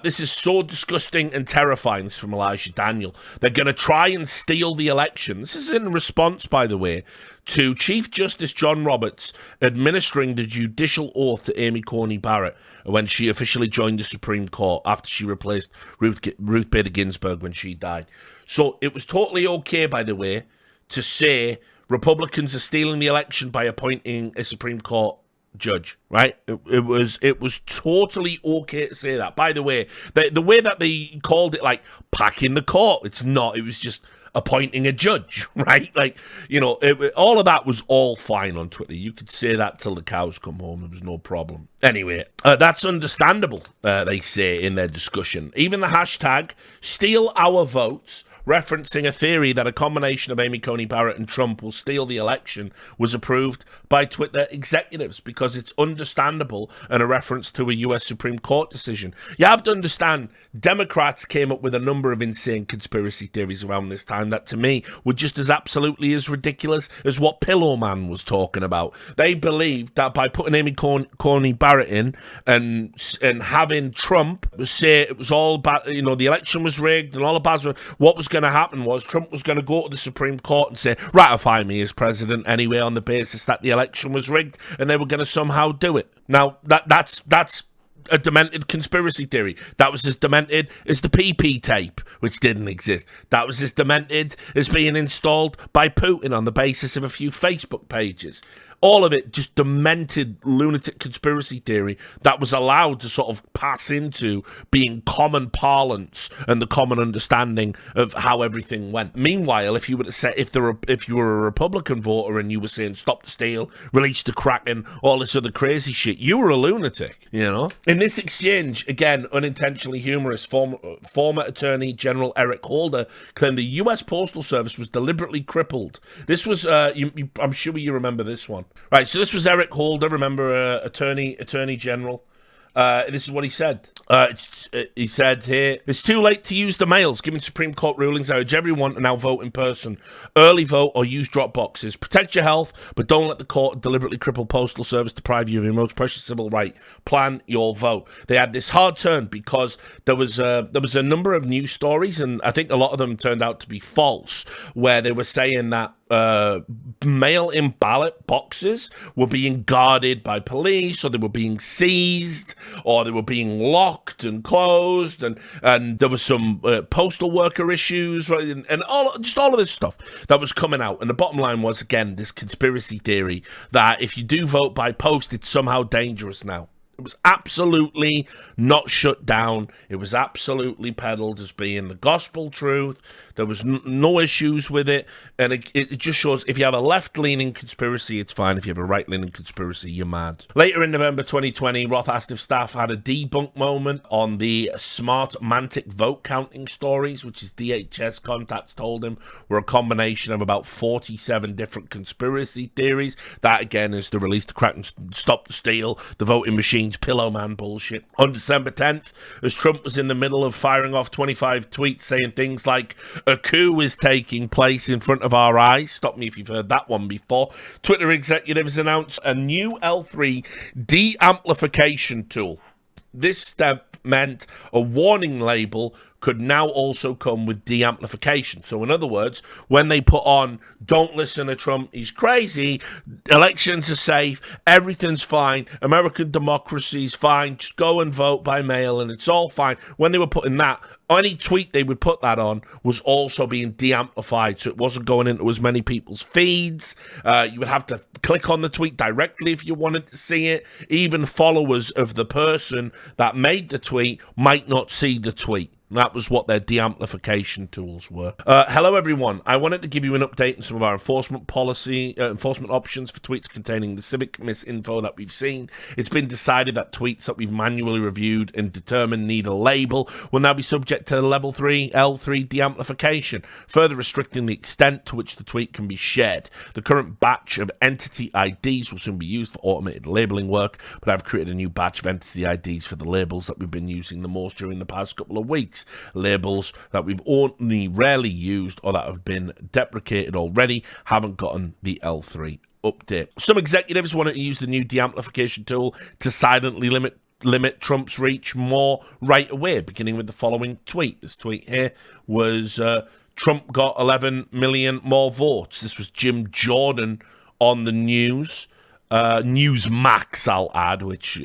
this is so disgusting and terrifying. This is from Elijah Daniel. They're going to try and steal the election. This is in response, by the way, to Chief Justice John Roberts administering the judicial oath to Amy Coney Barrett when she officially joined the Supreme Court after she replaced Ruth Bader Ginsburg when she died. So it was totally okay, by the way, to say Republicans are stealing the election by appointing a Supreme Court judge, right? It was totally okay to say that. By the way, the way that they called it, like packing the court, it's not. It was just appointing a judge, right? All of that was all fine on Twitter. You could say that till the cows come home. There was no problem. Anyway, that's understandable, they say in their discussion. Even the hashtag steal our votes, referencing a theory that a combination of Amy Coney Barrett and Trump will steal the election, was approved by Twitter executives because it's understandable and a reference to a US Supreme Court decision. You have to understand, Democrats came up with a number of insane conspiracy theories around this time that, to me, were just as absolutely as ridiculous as what Pillow Man was talking about. They believed that by putting Amy Coney Barrett in and having Trump say it was all bad, the election was rigged and all about what was going to happen was Trump was going to go to the Supreme Court and say, ratify me as president anyway, on the basis that the election was rigged, and they were going to somehow do it. Now, that's a demented conspiracy theory. That was as demented as the PP tape, which didn't exist. That was as demented as being installed by Putin on the basis of a few Facebook pages. All of it just demented lunatic conspiracy theory that was allowed to sort of pass into being common parlance and the common understanding of how everything went. Meanwhile, if you were to say, if you were a Republican voter and you were saying stop the steal, release the Kraken, all this other crazy shit, you were a lunatic, In this exchange, again, unintentionally humorous, former Attorney General Eric Holder claimed the U.S. Postal Service was deliberately crippled. This was, I'm sure you remember this one. Right, so this was Eric Holder, remember, Attorney General. This is what he said. He said here, it's too late to use the mails. Given Supreme Court rulings, I urge everyone to now vote in person. Early vote or use drop boxes. Protect your health, but don't let the court deliberately cripple Postal Service deprive you of your most precious civil right. Plan your vote. They had this hard turn because there was a number of news stories, and I think a lot of them turned out to be false, where they were saying that mail-in ballot boxes were being guarded by police, or they were being seized, or they were being locked and closed, and there was some postal worker issues, right, and all of this stuff that was coming out. And the bottom line was, again, this conspiracy theory that if you do vote by post, it's somehow dangerous now. It was absolutely not shut down. It was absolutely peddled as being the gospel truth. There was no issues with it. And it just shows if you have a left-leaning conspiracy, it's fine. If you have a right-leaning conspiracy, you're mad. Later in November 2020, Roth asked if staff had a debunk moment on the Smartmatic vote counting stories, which is DHS contacts told him were a combination of about 47 different conspiracy theories. That, again, is the release to crack and stop the steal, the voting machine pillow man bullshit. On December 10th, as Trump was in the middle of firing off 25 tweets saying things like, a coup is taking place in front of our eyes. Stop me if you've heard that one before. Twitter executives announced a new L3 de-amplification tool. This step meant a warning label could now also come with de-amplification. So in other words, when they put on, don't listen to Trump, he's crazy, elections are safe, everything's fine, American democracy's fine, just go and vote by mail and it's all fine. When they were putting that, any tweet they would put that on was also being de-amplified, so it wasn't going into as many people's feeds. You would have to click on the tweet directly if you wanted to see it. Even followers of the person that made the tweet might not see the tweet. That was what their de-amplification tools were. Hello, everyone. I wanted to give you an update on some of our enforcement options for tweets containing the civic misinfo that we've seen. It's been decided that tweets that we've manually reviewed and determined need a label will now be subject to level 3 L3 de-amplification, further restricting the extent to which the tweet can be shared. The current batch of entity IDs will soon be used for automated labeling work, but I've created a new batch of entity IDs for the labels that we've been using the most during the past couple of weeks. Labels that we've only rarely used or that have been deprecated already haven't gotten the L3 update. Some executives wanted to use the new de-amplification tool to silently limit Trump's reach more right away, beginning with the following tweet. This tweet here was Trump got 11 million more votes. This was Jim Jordan on the news. Newsmax, I'll add, which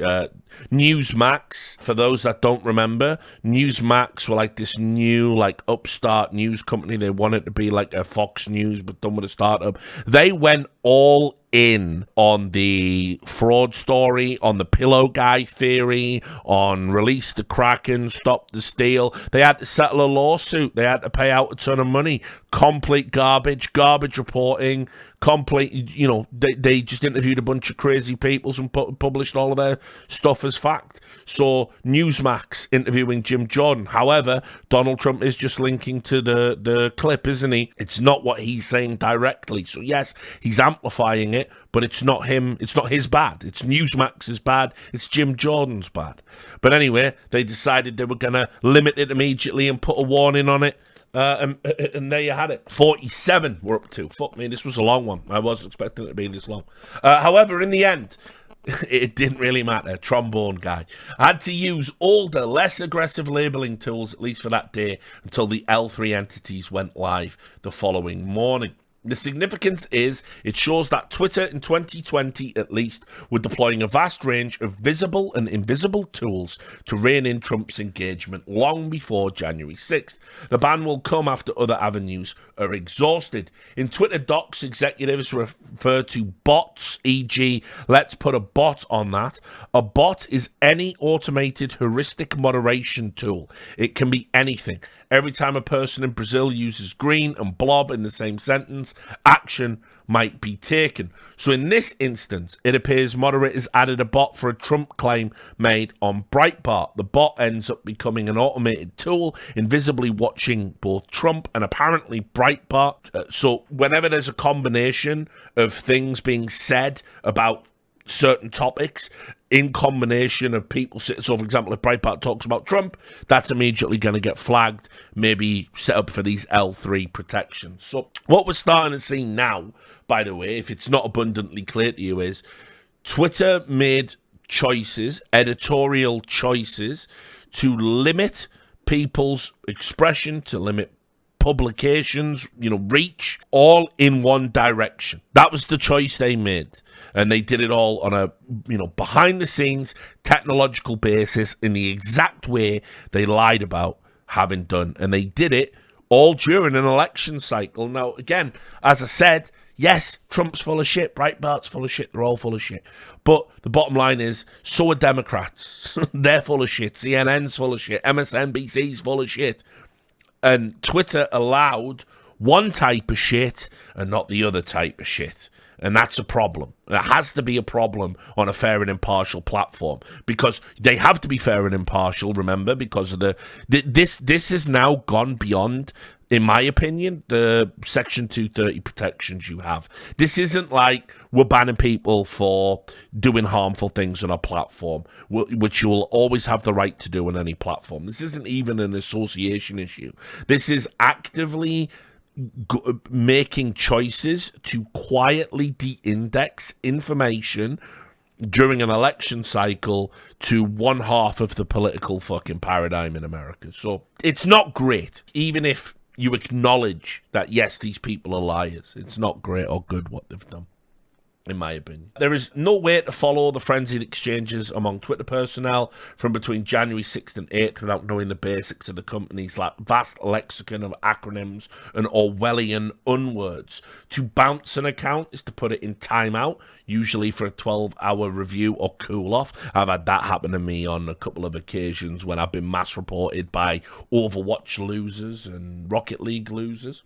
Newsmax, for those that don't remember, Newsmax were like this new, like, upstart news company. They wanted to be like a Fox News, but done with a startup. They went all in on the fraud story, on the pillow guy theory, on release the Kraken, stop the steal. They had to settle a lawsuit. They had to pay out a ton of money. Complete garbage reporting, complete, you know, they just interviewed a bunch of crazy people and published all of their stuff as fact. So Newsmax interviewing Jim Jordan. However, Donald Trump is just linking to the clip, isn't he? It's not what he's saying directly. So yes, he's amplifying it, but it's not him. It's not his bad. It's Newsmax's bad. It's Jim Jordan's bad. But anyway, they decided they were going to limit it immediately and put a warning on it. And there you had it. 47 we're up to. Fuck me, this was a long one. I wasn't expecting it to be this long. However, in the end, it didn't really matter. Trombone guy had to use older, less aggressive labeling tools, at least for that day, until the L3 entities went live the following morning. The significance is it shows that Twitter in 2020, at least, were deploying a vast range of visible and invisible tools to rein in Trump's engagement long before January 6th. The ban will come after other avenues are exhausted. In Twitter docs, executives refer to bots, e.g., let's put a bot on that. A bot is any automated heuristic moderation tool. It can be anything. Every time a person in Brazil uses green and blob in the same sentence, action might be taken. So in this instance, it appears moderators added a bot for a Trump claim made on Breitbart. The bot ends up becoming an automated tool, invisibly watching both Trump and apparently Breitbart. So whenever there's a combination of things being said about certain topics, in combination of people, so for example, if Breitbart talks about Trump, that's immediately going to get flagged, maybe set up for these L3 protections. So what we're starting to see now, by the way, if it's not abundantly clear to you, is Twitter made choices, editorial choices, to limit people's expression, to limit publications, reach, all in one direction. That was the choice they made. And they did it all on a, behind the scenes technological basis in the exact way they lied about having done. And they did it all during an election cycle. Now, again, as I said, Yes, Trump's full of shit, Breitbart's full of shit, they're all full of shit. But the bottom line is, so are Democrats. They're full of shit. CNN's full of shit. MSNBC's full of shit. And Twitter allowed one type of shit and not the other type of shit. And that's a problem. It has to be a problem on a fair and impartial platform, because they have to be fair and impartial, remember, because of this has now gone beyond, in my opinion, the Section 230 protections you have. This isn't like we're banning people for doing harmful things on a platform, which you will always have the right to do on any platform. This isn't even an association issue. This is actively making choices to quietly de-index information during an election cycle to one half of the political fucking paradigm in America. So it's not great, even if you acknowledge that, yes, these people are liars. It's not great or good what they've done, in my opinion. There is no way to follow the frenzied exchanges among Twitter personnel from between January 6th and 8th without knowing the basics of the company's vast lexicon of acronyms and Orwellian unwords. To bounce an account is to put it in timeout, usually for a 12-hour review or cool-off. I've had that happen to me on a couple of occasions when I've been mass reported by Overwatch losers and Rocket League losers.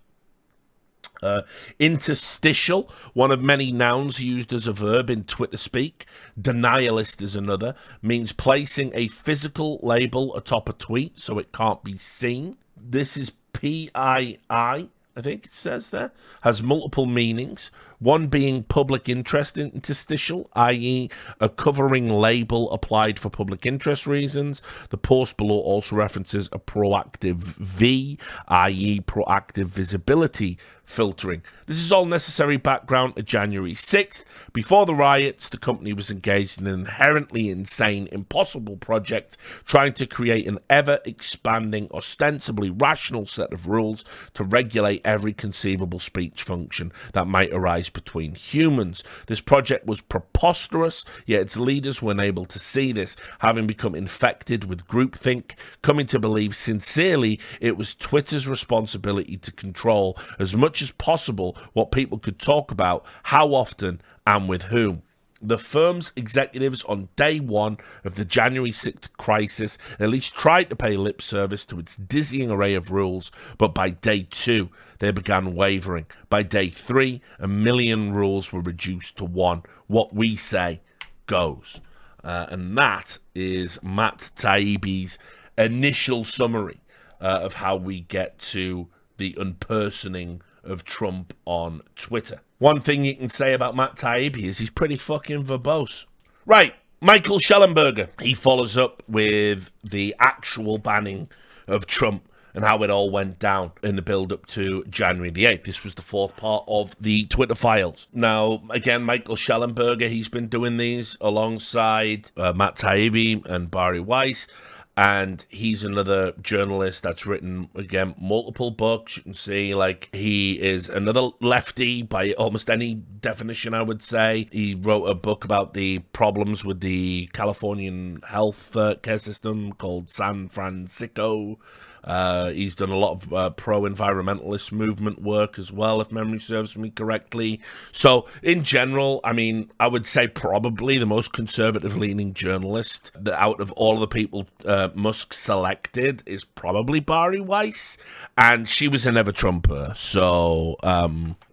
Interstitial, one of many nouns used as a verb in Twitter speak. Denialist is another. Means placing a physical label atop a tweet so it can't be seen. This is PII, I think it says there. Has multiple meanings. One being public interest interstitial, i.e. a covering label applied for public interest reasons. The post below also references a proactive V, i.e. proactive visibility filtering. This is all necessary background to January 6th. Before the riots, the company was engaged in an inherently insane, impossible project, trying to create an ever-expanding, ostensibly rational set of rules to regulate every conceivable speech function that might arise between humans. This project was preposterous, yet its leaders were unable to see this, having become infected with groupthink, coming to believe sincerely it was Twitter's responsibility to control as much as possible what people could talk about, how often, and with whom. The firm's executives on day one of the January 6th crisis at least tried to pay lip service to its dizzying array of rules, but by day two, they began wavering. By day three, 1 million rules were reduced to one. What we say goes. And that is Matt Taibbi's initial summary of how we get to the unpersoning of Trump on Twitter. One thing you can say about Matt Taibbi is he's pretty fucking verbose. Right, Michael Shellenberger. He follows up with the actual banning of Trump and how it all went down in the build-up to January the 8th. This was the fourth part of the Twitter files. Now, again, Michael Shellenberger, he's been doing these alongside Matt Taibbi and Bari Weiss. And he's another journalist that's written, again, multiple books. You can see, like, he is another lefty by almost any definition, I would say. He wrote a book about the problems with the Californian health care system called San Francisco. He's done a lot of pro-environmentalist movement work as well, if memory serves me correctly. So, in general, I mean, I would say probably the most conservative-leaning journalist out of all of the people Musk selected is probably Bari Weiss, and she was a never-Trumper. So,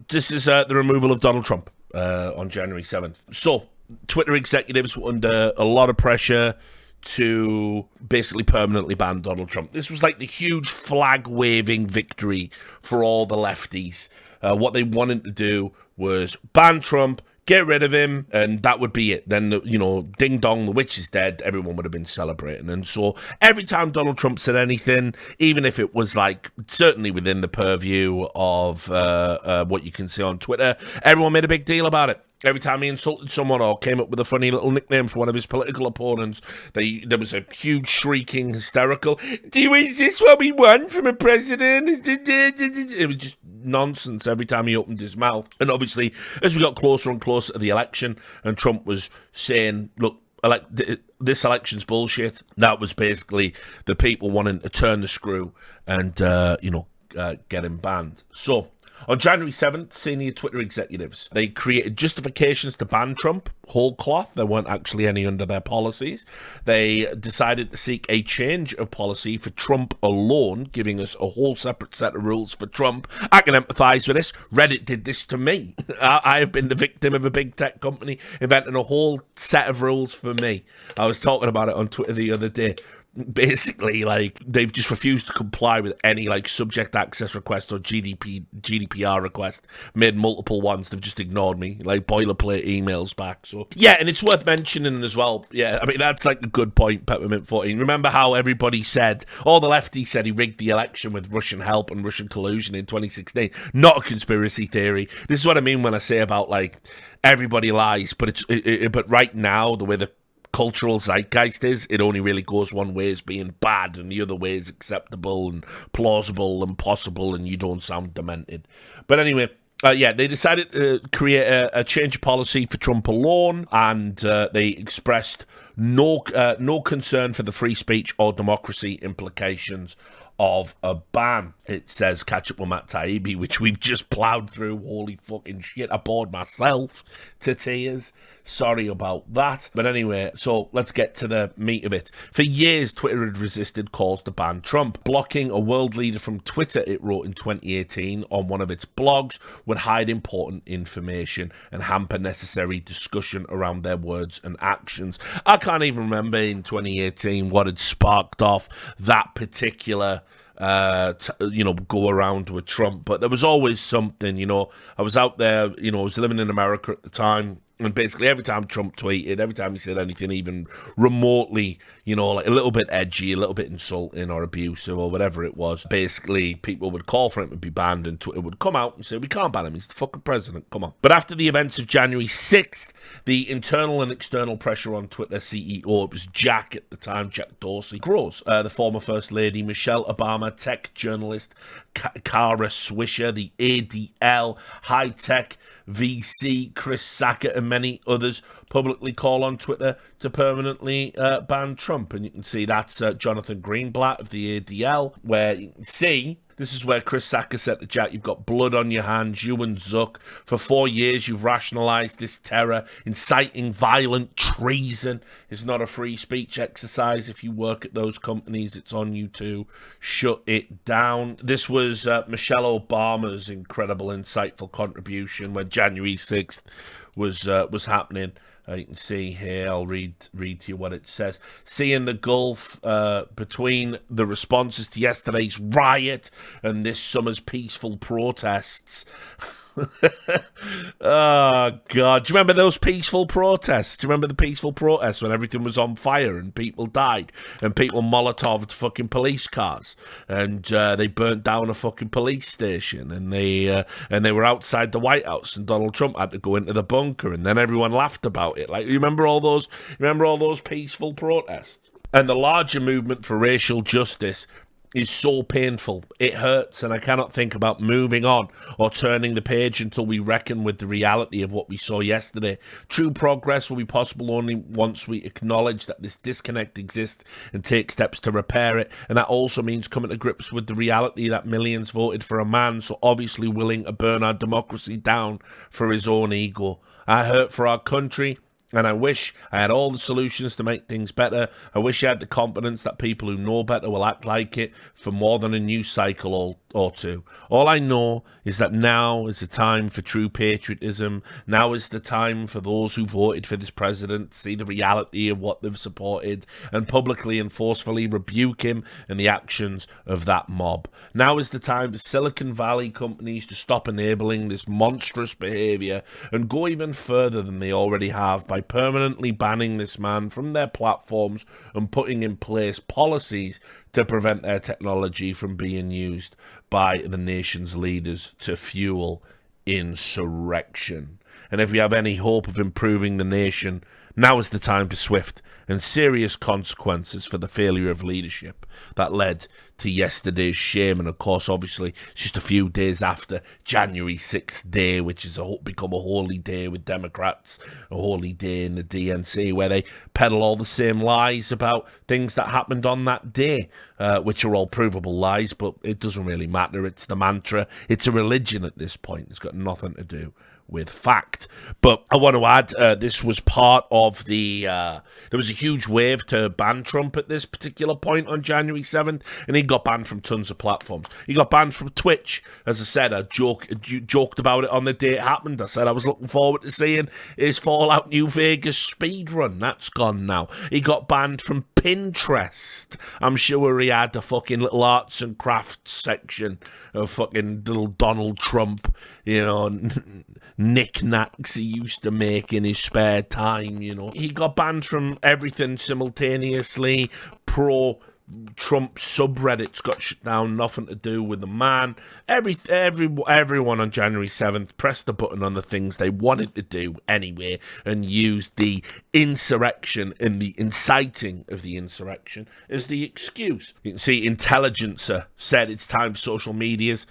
this is the removal of Donald Trump on January 7th. So, Twitter executives were under a lot of pressure to basically permanently ban Donald Trump. This was like the huge flag-waving victory for all the lefties. What they wanted to do was ban Trump, get rid of him, and that would be it. Then, you know, ding dong, the witch is dead, everyone would have been celebrating. And so every time Donald Trump said anything, even if it was like certainly within the purview of what you can see on Twitter, everyone made a big deal about it. Every time he insulted someone or came up with a funny little nickname for one of his political opponents, there was a huge shrieking, hysterical, is this what we want from a president? It was just nonsense every time he opened his mouth. And obviously, as we got closer and closer to the election, and Trump was saying, look, this election's bullshit, that was basically the people wanting to turn the screw and, get him banned. So, On January 7th, senior Twitter executives, they created justifications to ban Trump, whole cloth. There weren't actually any under their policies. They decided to seek a change of policy for Trump alone, giving us a whole separate set of rules for Trump. I can empathise with this. Reddit did this to me. I have been the victim of a big tech company inventing a whole set of rules for me. I was talking about it on Twitter the other day. Basically, like, they've just refused to comply with any, like, subject access request or GDPR request. Made multiple ones. They've just ignored me, like, boilerplate emails back. So, yeah, and it's worth mentioning as well. Yeah, I mean, that's, like, a good point, Peppermint 14. Remember how everybody said, the lefty said he rigged the election with Russian help and Russian collusion in 2016. Not a conspiracy theory. This is what I mean when I say about, like, everybody lies. But but right now, the way the cultural zeitgeist is, it only really goes one way as being bad and the other way is acceptable and plausible and possible, and you don't sound demented. But anyway, they decided to create a change of policy for Trump alone, and they expressed no concern for the free speech or democracy implications of a ban. It says catch up with Matt Taibbi, which we've just ploughed through. Holy fucking shit, I bored myself to tears. Sorry about that. But anyway, so let's get to the meat of it. For years, Twitter had resisted calls to ban Trump. Blocking a world leader from Twitter, it wrote in 2018 on one of its blogs, would hide important information and hamper necessary discussion around their words and actions. I can't even remember in 2018 what had sparked off that particular go around with Trump, but there was always something. I was out there, I was living in America at the time, and basically every time Trump tweeted, every time he said anything even remotely, like a little bit edgy, a little bit insulting or abusive or whatever it was, basically people would call for him to be banned, and Twitter would come out and say, we can't ban him, he's the fucking president, come on. But after the events of January 6th, the internal and external pressure on Twitter CEO, it was Jack at the time, Jack Dorsey, grows. The former First Lady, Michelle Obama, tech journalist Kara Swisher, the ADL, high-tech VC, Chris Sackett, and many others publicly call on Twitter to permanently ban Trump. And you can see that's Jonathan Greenblatt of the ADL, where you can see this is where Chris Sackett said to Jack, you've got blood on your hands, you and Zuck. For 4 years, you've rationalised this terror. Inciting violent treason is not a free speech exercise. If you work at those companies, it's on you to shut it down. This was Michelle Obama's incredible, insightful contribution when January 6th was happening. You can see here, I'll read to you what it says. Seeing the gulf between the responses to yesterday's riot and this summer's peaceful protests. Oh, God. Do you remember those peaceful protests? Do you remember the peaceful protests when everything was on fire and people died and people Molotoved fucking police cars and they burnt down a fucking police station and they were outside the White House and Donald Trump had to go into the bunker and then everyone laughed about it? Like, you remember all those peaceful protests? And the larger movement for racial justice is so painful. It hurts, and I cannot think about moving on or turning the page until we reckon with the reality of what we saw yesterday. True progress will be possible only once we acknowledge that this disconnect exists and take steps to repair it, and that also means coming to grips with the reality that millions voted for a man so obviously willing to burn our democracy down for his own ego. I hurt for our country, and I wish I had all the solutions to make things better. I wish I had the confidence that people who know better will act like it for more than a news cycle or two. All I know is that now is the time for true patriotism. Now is the time for those who voted for this president to see the reality of what they've supported and publicly and forcefully rebuke him and the actions of that mob. Now is the time for Silicon Valley companies to stop enabling this monstrous behavior and go even further than they already have by permanently banning this man from their platforms and putting in place policies to prevent their technology from being used by the nation's leaders to fuel insurrection. And if we have any hope of improving the nation, now is the time for swift and serious consequences for the failure of leadership that led to yesterday's shame. And of course, obviously, it's just a few days after January 6th day, which has become a holy day with Democrats, a holy day in the DNC, where they peddle all the same lies about things that happened on that day, which are all provable lies, but it doesn't really matter. It's the mantra. It's a religion at this point. It's got nothing to do with fact. But I want to add, this was part of the, there was a huge wave to ban Trump at this particular point on January 7th, and he got banned from tons of platforms. He got banned from Twitch. As I said, I joked about it on the day it happened. I said I was looking forward to seeing his Fallout New Vegas speedrun. That's gone now. He got banned from Pinterest. I'm sure he had a fucking little arts and crafts section of fucking little Donald Trump, you know, knickknacks he used to make in his spare time, you know. He got banned from everything simultaneously. Trump subreddits got shut down, nothing to do with the man. Everyone on January 7th pressed the button on the things they wanted to do anyway and used the insurrection and the inciting of the insurrection as the excuse. You can see Intelligencer said it's time for social medias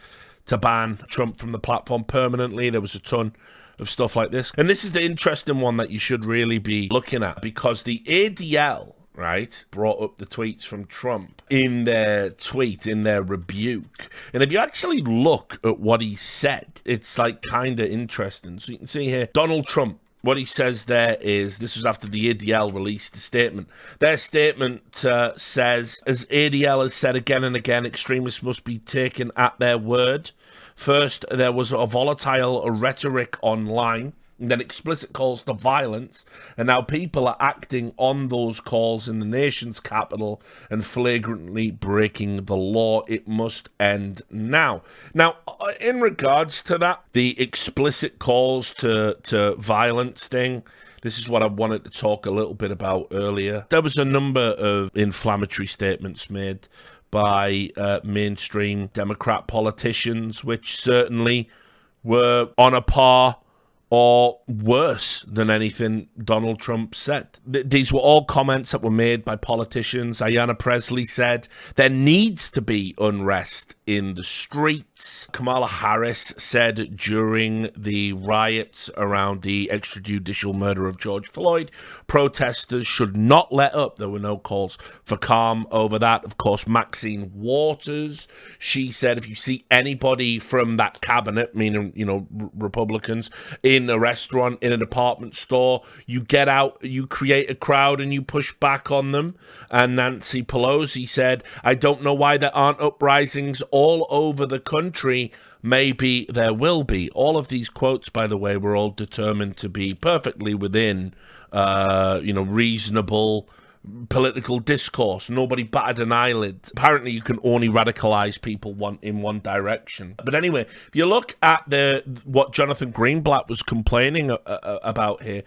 to ban Trump from the platform permanently. There was a ton of stuff like this. And this is the interesting one that you should really be looking at, because the ADL, right, brought up the tweets from Trump in their tweet, in their rebuke. And if you actually look at what he said, it's like kind of interesting. So you can see here, Donald Trump, what he says there is, this was after the ADL released a statement. Their statement says, as ADL has said again and again, extremists must be taken at their word. First, there was a volatile rhetoric online, and then explicit calls to violence, and now people are acting on those calls in the nation's capital and flagrantly breaking the law. It must end now. Now, in regards to that, the explicit calls to violence thing, this is what I wanted to talk a little bit about earlier. There was a number of inflammatory statements made by mainstream Democrat politicians, which certainly were on a par or worse than anything Donald Trump said. These were all comments that were made by politicians. Ayanna Pressley said there needs to be unrest in the streets. Kamala Harris said during the riots around the extrajudicial murder of George Floyd, protesters should not let up. There were no calls for calm over that. Of course, Maxine Waters, she said if you see anybody from that cabinet, meaning, you know, Republicans, in a restaurant, in a department store, you get out, you create a crowd and you push back on them. And Nancy Pelosi said, I don't know why there aren't uprisings all over the country. Maybe there will be. All of these quotes, by the way, were all determined to be perfectly within, reasonable political discourse. Nobody batted an eyelid. Apparently, you can only radicalize people in one direction. But anyway, if you look at what Jonathan Greenblatt was complaining about here,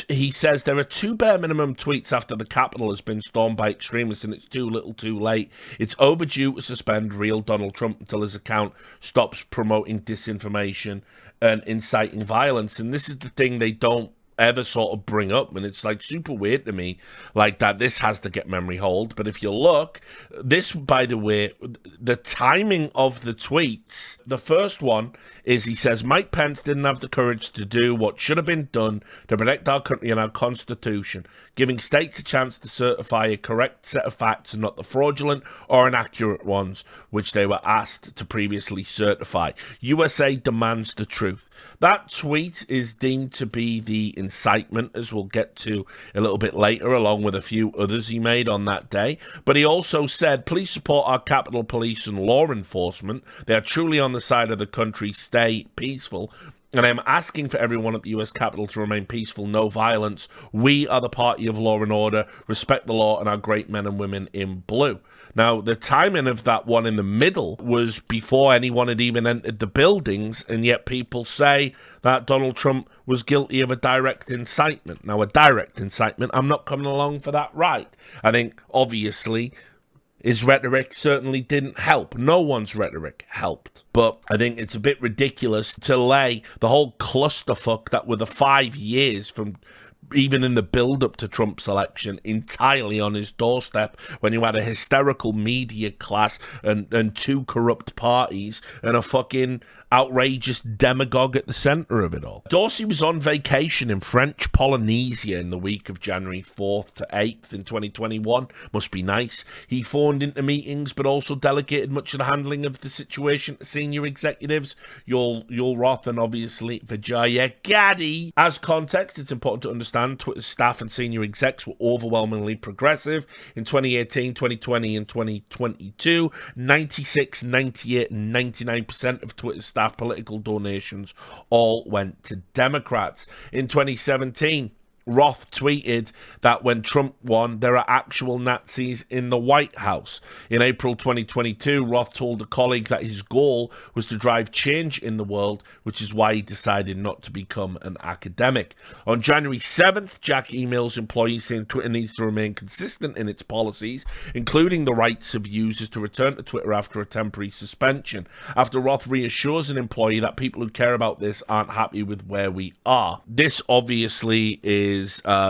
he says there are two bare minimum tweets after the Capitol has been stormed by extremists, and it's too little too late. It's overdue to suspend real Donald Trump until his account stops promoting disinformation and inciting violence. And this is the thing they don't ever sort of bring up, and it's like super weird to me, like that this has to get memory hold. But if you look, this, by the way, the timing of the tweets, the first one is, he says Mike Pence didn't have the courage to do what should have been done to protect our country and our Constitution, giving states a chance to certify a correct set of facts and not the fraudulent or inaccurate ones which they were asked to previously certify. USA demands the truth. That tweet is deemed to be the incitement, as we'll get to a little bit later, along with a few others he made on that day. But he also said, please support our Capitol Police and law enforcement. They are truly on the side of the country. Stay peaceful. And I'm asking for everyone at the U.S. Capitol to remain peaceful, no violence. We are the party of law and order. Respect the law and our great men and women in blue. Now, the timing of that one in the middle was before anyone had even entered the buildings, and yet people say that Donald Trump was guilty of a direct incitement. Now, a direct incitement, I'm not coming along for that ride. I think, obviously, His rhetoric certainly didn't help. No one's rhetoric helped. But I think it's a bit ridiculous to lay the whole clusterfuck that were the 5 years from even in the build-up to Trump's election entirely on his doorstep when you had a hysterical media class and two corrupt parties and a fucking outrageous demagogue at the centre of it all. Dorsey was on vacation in French Polynesia in the week of January 4th to 8th in 2021. Must be nice. He phoned into meetings but also delegated much of the handling of the situation to senior executives. Yul Roth and obviously Vijaya Gadde. As context, it's important to understand Twitter's staff and senior execs were overwhelmingly progressive in 2018, 2020 and 2022. 96, 98 and 99% of Twitter's staff political donations all went to Democrats. In 2017, Roth tweeted that when Trump won, there are actual Nazis in the White House. In April 2022, Roth told a colleague that his goal was to drive change in the world, which is why he decided not to become an academic. On January 7th, Jack emails employees saying Twitter needs to remain consistent in its policies, including the rights of users to return to Twitter after a temporary suspension. After Roth reassures an employee that people who care about this aren't happy with where we are. This obviously is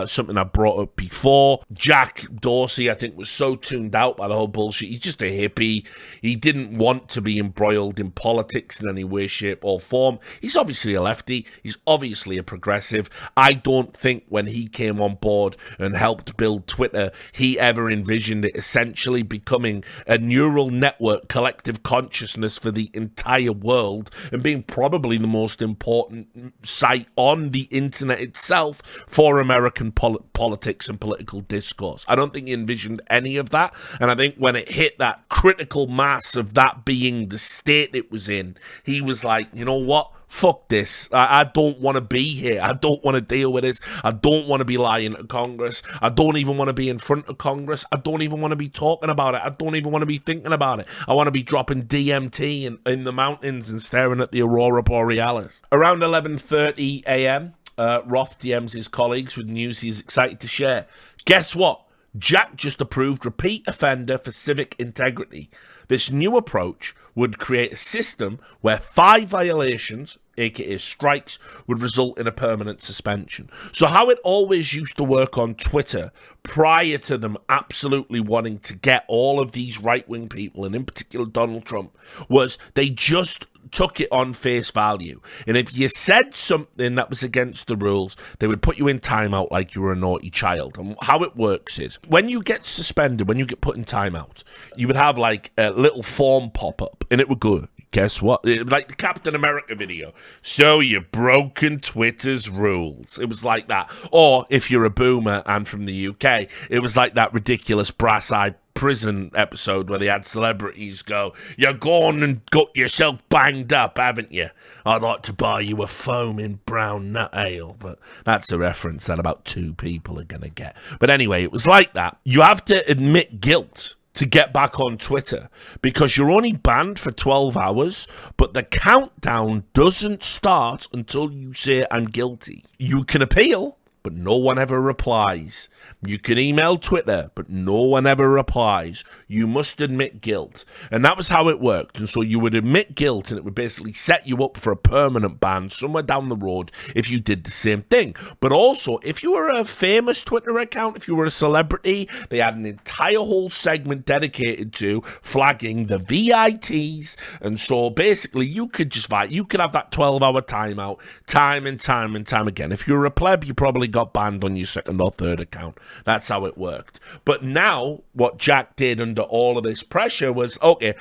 something I brought up before. Jack Dorsey, I think, was so tuned out by the whole bullshit. He's just a hippie. He didn't want to be embroiled in politics in any way, shape, or form. He's obviously a lefty. He's obviously a progressive. I don't think when he came on board and helped build Twitter, he ever envisioned it essentially becoming a neural network collective consciousness for the entire world and being probably the most important site on the internet itself for American politics and political discourse. I don't think he envisioned any of that, and I think when it hit that critical mass of that being the state it was in, he was like, you know what? Fuck this. I don't want to be here. I don't want to deal with this. I don't want to be lying to Congress. I don't even want to be in front of Congress. I don't even want to be talking about it. I don't even want to be thinking about it. I want to be dropping DMT in the mountains and staring at the Aurora Borealis. Around 11:30 a.m., Roth DMs his colleagues with news he's excited to share. Guess what? Jack just approved repeat offender for civic integrity. This new approach would create a system where 5 violations, aka strikes, would result in a permanent suspension. So how it always used to work on Twitter prior to them absolutely wanting to get all of these right-wing people, and in particular Donald Trump, was they just took it on face value. And if you said something that was against the rules, they would put you in timeout like you were a naughty child. And how it works is, when you get suspended, when you get put in timeout, you would have like a little form pop up, and it would go, guess what? Like the Captain America video. So you've broken Twitter's rules. It was like that. Or if you're a boomer and from the UK, it was like that ridiculous brass-eyed prison episode where they had celebrities go, you're gone and got yourself banged up, haven't you? I'd like to buy you a foaming brown nut ale. But that's a reference that about 2 people are going to get. But anyway, it was like that. You have to admit guilt to get back on Twitter, because you're only banned for 12 hours, but the countdown doesn't start until you say I'm guilty. You can appeal, but no one ever replies. You can email Twitter, but no one ever replies. You must admit guilt. And that was how it worked. And so you would admit guilt, and it would basically set you up for a permanent ban somewhere down the road if you did the same thing. But also, if you were a famous Twitter account, if you were a celebrity, they had an entire whole segment dedicated to flagging the VITs. And so basically, you could just fight. You could have that 12-hour timeout time and time and time again. If you were a pleb, you probably got banned on your second or third account. That's how it worked. But now, what Jack did under all of this pressure was, okay,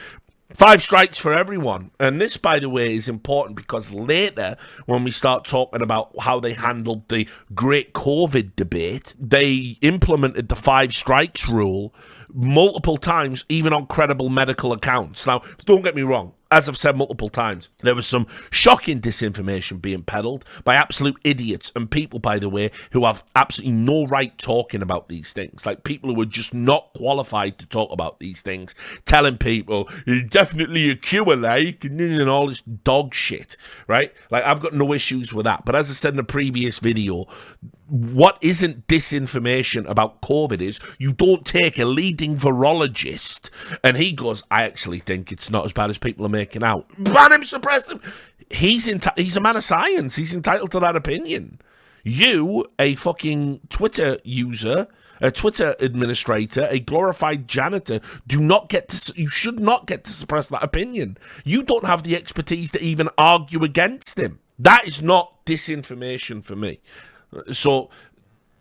5 strikes for everyone. And this, by the way, is important because later, when we start talking about how they handled the great COVID debate, they implemented the 5 strikes rule multiple times, even on credible medical accounts. Now, don't get me wrong. As I've said multiple times, there was some shocking disinformation being peddled by absolute idiots and people, by the way, who have absolutely no right talking about these things. Like people who are just not qualified to talk about these things, telling people, you're definitely a Q-alike and all this dog shit, right? Like, I've got no issues with that. But as I said in the previous video, what isn't disinformation about COVID is you don't take a leading virologist and he goes, I actually think it's not as bad as people are making out. Ban him, suppress him. He's a man of science. He's entitled to that opinion. You, a fucking Twitter user, a Twitter administrator, a glorified janitor, you should not get to suppress that opinion. You don't have the expertise to even argue against him. That is not disinformation for me. So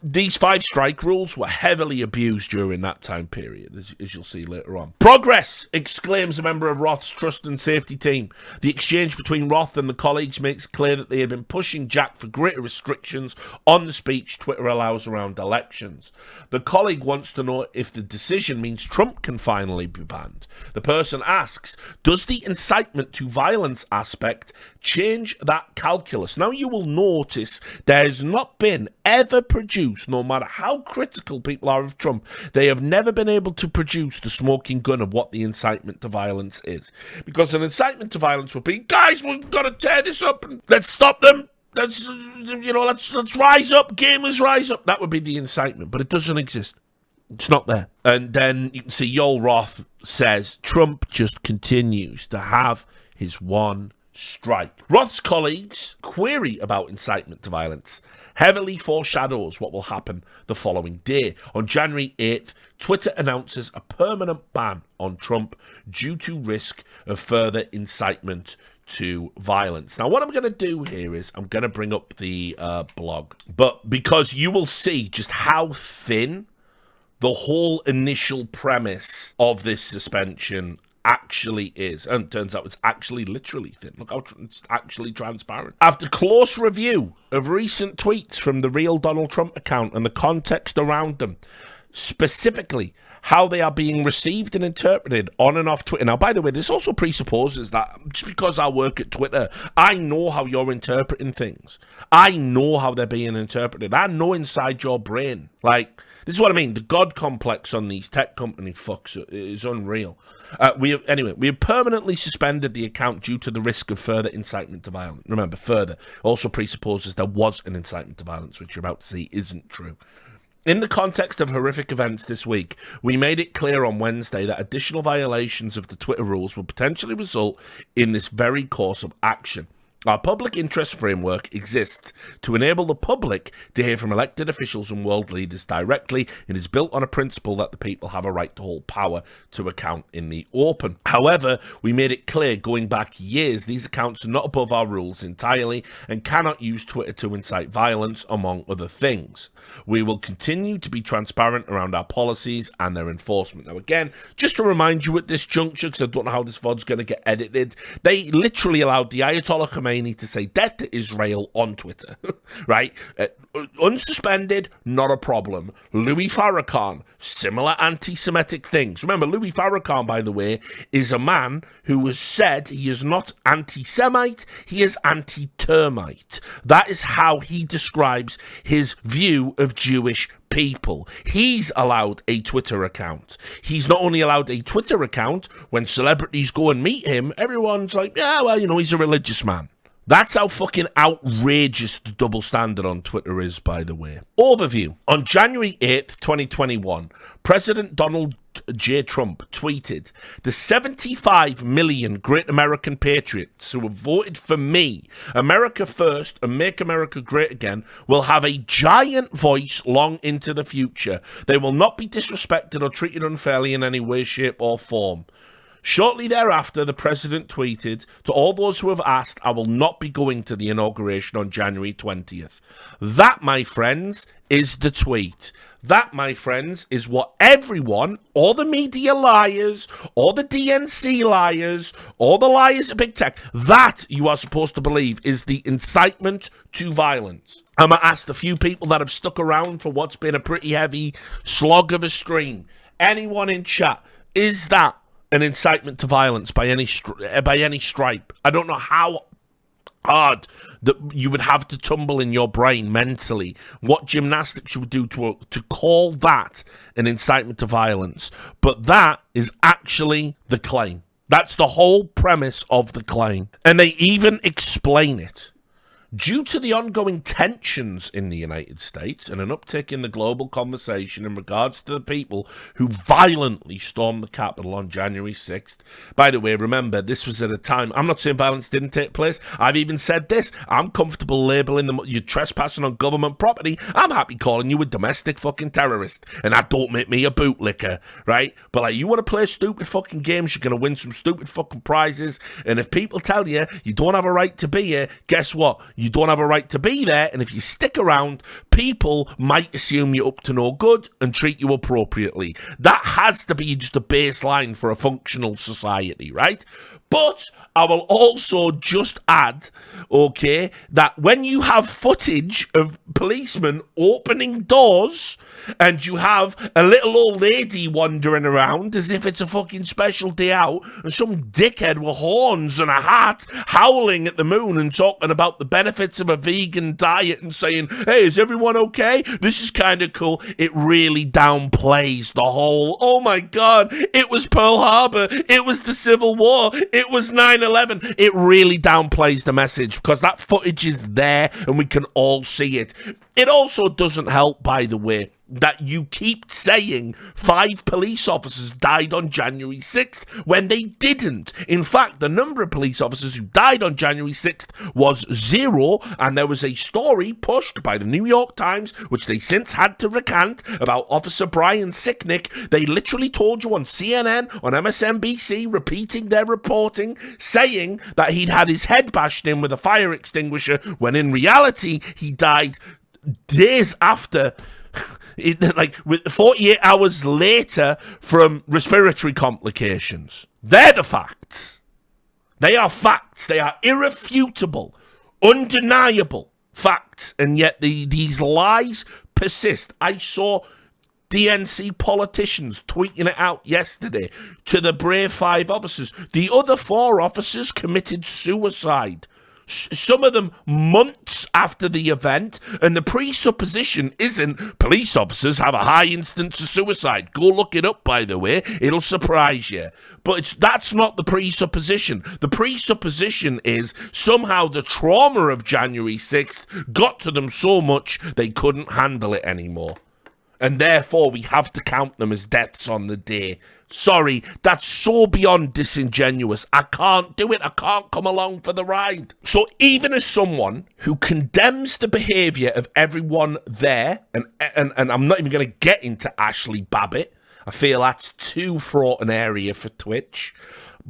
these 5 strike rules were heavily abused during that time period, as you'll see later on. Progress, exclaims a member of Roth's Trust and Safety team. The exchange between Roth and the colleagues makes clear that they have been pushing Jack for greater restrictions on the speech Twitter allows around elections. The colleague wants to know if the decision means Trump can finally be banned. The person asks, does the incitement to violence aspect change that calculus? Now you will notice there has not been ever produced, no matter how critical people are of Trump, they have never been able to produce the smoking gun of what the incitement to violence is. Because an incitement to violence would be, guys, we've got to tear this up and let's stop them. Let's rise up, gamers rise up. That would be the incitement, but it doesn't exist. It's not there. And then you can see Yoel Roth says Trump just continues to have his one strike. Roth's colleagues' query about incitement to violence heavily foreshadows what will happen the following day. On January 8th, Twitter announces a permanent ban on Trump due to risk of further incitement to violence. Now, what I'm going to do here is I'm going to bring up the blog, but because you will see just how thin the whole initial premise of this suspension actually is. And it turns out it's actually literally thin. Look how it's actually transparent. After close review of recent tweets from the real Donald Trump account and the context around them, specifically how they are being received and interpreted on and off Twitter. Now, by the way, this also presupposes that just because I work at Twitter, I know how you're interpreting things. I know how they're being interpreted. I know inside your brain. Like, this is what I mean. The God complex on these tech company fucks is unreal. We have permanently suspended the account due to the risk of further incitement to violence. Remember, further also presupposes there was an incitement to violence, which you're about to see isn't true. In the context of horrific events this week, we made it clear on Wednesday that additional violations of the Twitter rules would potentially result in this very course of action. Our public interest framework exists to enable the public to hear from elected officials and world leaders directly. It is built on a principle that the people have a right to hold power to account in the open. However, we made it clear going back years these accounts are not above our rules entirely and cannot use Twitter to incite violence, among other things. We will continue to be transparent around our policies and their enforcement. Now, again, just to remind you at this juncture, because I don't know how this VOD's going to get edited, they literally allowed the Ayatollah Khamenei to say death to Israel on Twitter, right? Unsuspended, not a problem. Louis Farrakhan, similar anti-Semitic things. Remember, Louis Farrakhan, by the way, is a man who has said he is not anti-Semite, he is anti-termite. That is how he describes his view of Jewish people. He's allowed a Twitter account. He's not only allowed a Twitter account, when celebrities go and meet him, everyone's like, yeah, well, he's a religious man. That's how fucking outrageous the double standard on Twitter is, by the way. Overview. On January 8th, 2021, President Donald J. Trump tweeted, the 75 million great American patriots who have voted for me, America First and Make America Great Again, will have a giant voice long into the future. They will not be disrespected or treated unfairly in any way, shape, or form. Shortly thereafter, the president tweeted, to all those who have asked, I will not be going to the inauguration on January 20th. That, my friends, is the tweet. That, my friends, is what everyone, all the media liars, all the DNC liars, all the liars at Big Tech, that you are supposed to believe is the incitement to violence. I'm going to ask the few people that have stuck around for what's been a pretty heavy slog of a stream. Anyone in chat, is that an incitement to violence by any stripe? I don't know how hard that you would have to tumble in your brain mentally, what gymnastics you would do to call that an incitement to violence. But that is actually the claim. That's the whole premise of the claim. And they even explain it. Due to the ongoing tensions in the United States and an uptick in the global conversation in regards to the people who violently stormed the Capitol on January 6th. By the way, remember, this was at a time, I'm not saying violence didn't take place. I've even said this. I'm comfortable labeling them, you trespassing on government property. I'm happy calling you a domestic fucking terrorist. And that don't make me a bootlicker, right? But like, you want to play stupid fucking games, you're going to win some stupid fucking prizes. And if people tell you you don't have a right to be here, guess what? You don't have a right to be there, and if you stick around, people might assume you're up to no good and treat you appropriately. That has to be just a baseline for a functional society, right? But I will also just add, okay, that when you have footage of policemen opening doors and you have a little old lady wandering around as if it's a fucking special day out and some dickhead with horns and a hat howling at the moon and talking about the benefits of a vegan diet and saying, hey, is everyone okay? This is kind of cool. It really downplays the whole, oh my God, it was Pearl Harbor, it was the Civil War, it was 9/11. It really downplays the message because that footage is there and we can all see it. It also doesn't help, by the way, that you keep saying 5 police officers died on January 6th when they didn't. In fact, the number of police officers who died on January 6th was 0, and there was a story pushed by the New York Times, which they since had to recant, about Officer Brian Sicknick. They literally told you on CNN, on MSNBC, repeating their reporting, saying that he'd had his head bashed in with a fire extinguisher, when in reality, he died days after, like 48 hours later, from respiratory complications. They're the facts. They are facts. They are irrefutable, undeniable facts, and yet these lies persist. I saw DNC politicians tweeting it out yesterday to the brave 5 officers. The other 4 officers committed suicide. Some of them months after the event, and the presupposition isn't police officers have a high instance of suicide. Go look it up, by the way. It'll surprise you. But that's not the presupposition. The presupposition is somehow the trauma of January 6th got to them so much they couldn't handle it anymore. And therefore, we have to count them as deaths on the day. Sorry, that's so beyond disingenuous. I can't do it. I can't come along for the ride. So even as someone who condemns the behaviour of everyone there, and I'm not even going to get into Ashley Babbitt, I feel that's too fraught an area for Twitch.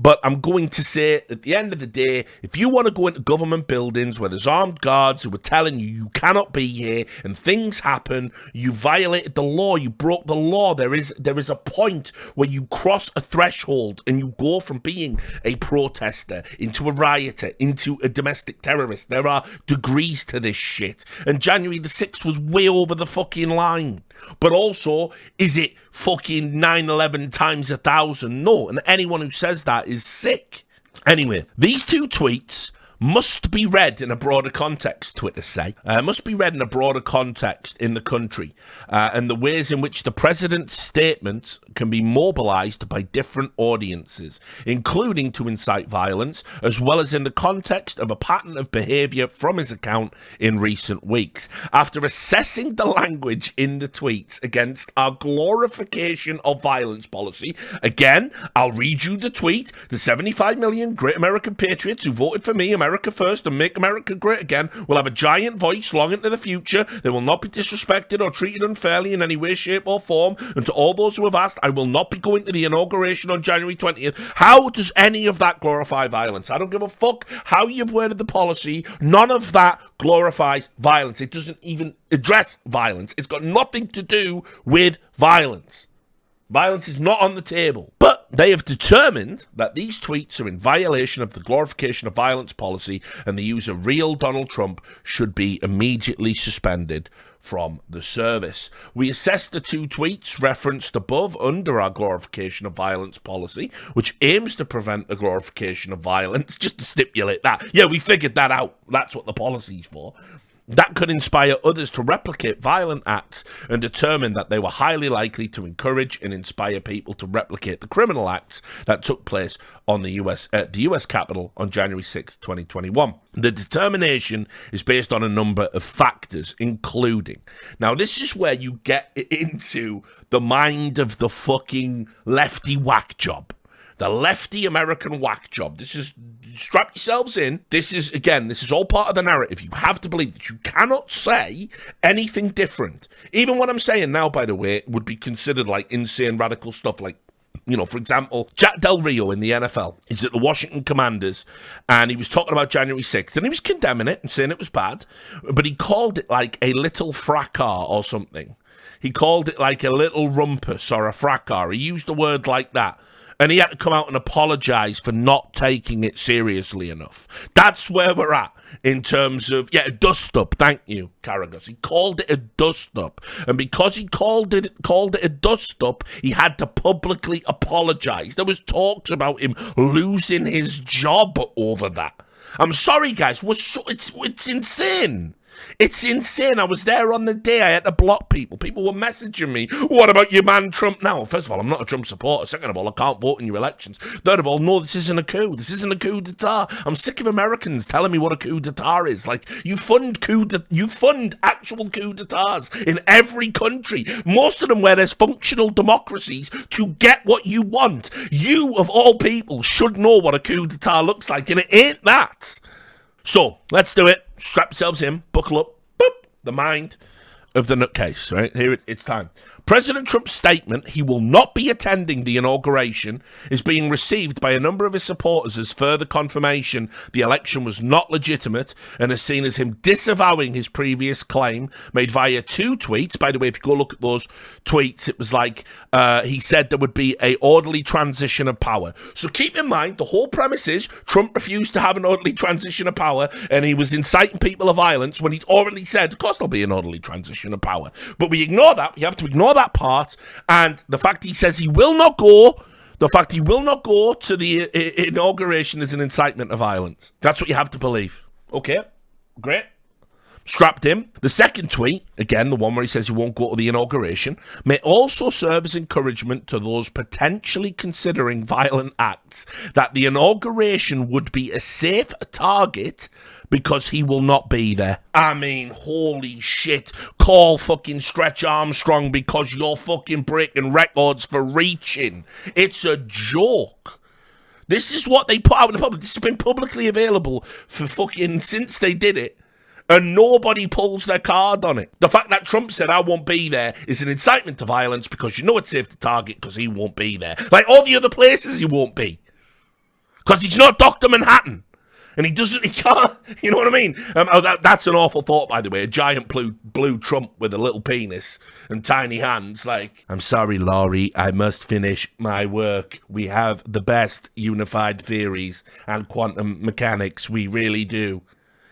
But I'm going to say, at the end of the day, if you want to go into government buildings where there's armed guards who are telling you cannot be here and things happen, you violated the law, you broke the law. There is a point where you cross a threshold and you go from being a protester into a rioter, into a domestic terrorist. There are degrees to this shit. And January the 6th was way over the fucking line. But also, is it fucking 9/11 times 1,000? No, and anyone who says that is sick. Anyway, these 2 tweets must be read in a broader context, Twitter say. Must be read in a broader context in the country, and the ways in which the president's statements can be mobilised by different audiences, including to incite violence, as well as in the context of a pattern of behaviour from his account in recent weeks. After assessing the language in the tweets against our glorification of violence policy, again, I'll read you the tweet. The 75 million great American patriots who voted for me, America first, and make America great again, will have a giant voice long into the future. They will not be disrespected or treated unfairly in any way, shape, or form. And to all those who have asked, I will not be going to the inauguration on January 20th. How does any of that glorify violence? I don't give a fuck how you've worded the policy. None of that glorifies violence. It doesn't even address violence. It's got nothing to do with violence. Violence is not on the table. But they have determined that these tweets are in violation of the glorification of violence policy, and the user real Donald Trump should be immediately suspended from the service. We assessed the 2 tweets referenced above under our glorification of violence policy, which aims to prevent the glorification of violence, just to stipulate that. Yeah, we figured that out. That's what the policy's for. That could inspire others to replicate violent acts and determine that they were highly likely to encourage and inspire people to replicate the criminal acts that took place on the US Capitol on January 6, 2021. The determination is based on a number of factors, including... Now, this is where you get into the mind of the fucking lefty whack job. The lefty American whack job. This is, strap yourselves in. This is all part of the narrative. You have to believe that you cannot say anything different. Even what I'm saying now, by the way, would be considered like insane radical stuff. Like, you know, for example, Jack Del Rio in the NFL. He's at the Washington Commanders, and he was talking about January 6th, and he was condemning it and saying it was bad, but he called it like a little fracas or something. He called it like a little rumpus or a fracas. He used a word like that. And he had to come out and apologise for not taking it seriously enough. That's where we're at in terms of, a dust-up. Thank you, Carragher. He called it a dust-up. And because he called it a dust-up, he had to publicly apologise. There was talks about him losing his job over that. I'm sorry, guys. It's insane. It's insane. I was there on the day. I had to block people. People were messaging me, what about your man Trump now? First of all, I'm not a Trump supporter. Second of all, I can't vote in your elections. Third of all, no, this isn't a coup. This isn't a coup d'etat. I'm sick of Americans telling me what a coup d'etat is. Like, you fund actual coup d'etats in every country. Most of them where there's functional democracies to get what you want. You, of all people, should know what a coup d'etat looks like, and it ain't that. So, let's do it. Strap yourselves in, buckle up, boop, the mind of the nutcase, right? Here it's time. President Trump's statement he will not be attending the inauguration is being received by a number of his supporters as further confirmation the election was not legitimate and is seen as him disavowing his previous claim made via two tweets. By the way, if you go look at those tweets, it was like he said there would be a orderly transition of power. So keep in mind, the whole premise is Trump refused to have an orderly transition of power and he was inciting people to violence when he'd already said, of course there'll be an orderly transition of power. But we ignore that. We have to ignore that part, and the fact he says he will not go to the inauguration is an incitement of violence. That's what you have to believe. Okay, great. Strapped in. The second tweet, again, the one where he says he won't go to the inauguration, may also serve as encouragement to those potentially considering violent acts that the inauguration would be a safe target because he will not be there. I mean, holy shit. Call fucking Stretch Armstrong because you're fucking breaking records for reaching. It's a joke. This is what they put out in the public. This has been publicly available for fucking since they did it. And nobody pulls their card on it. The fact that Trump said, I won't be there, is an incitement to violence because you know it's safe to target because he won't be there. Like all the other places he won't be. Because he's not Dr. Manhattan. And he can't, you know what I mean? That's an awful thought, by the way. A giant blue Trump with a little penis and tiny hands. Like, I'm sorry, Laurie, I must finish my work. We have the best unified theories and quantum mechanics. We really do.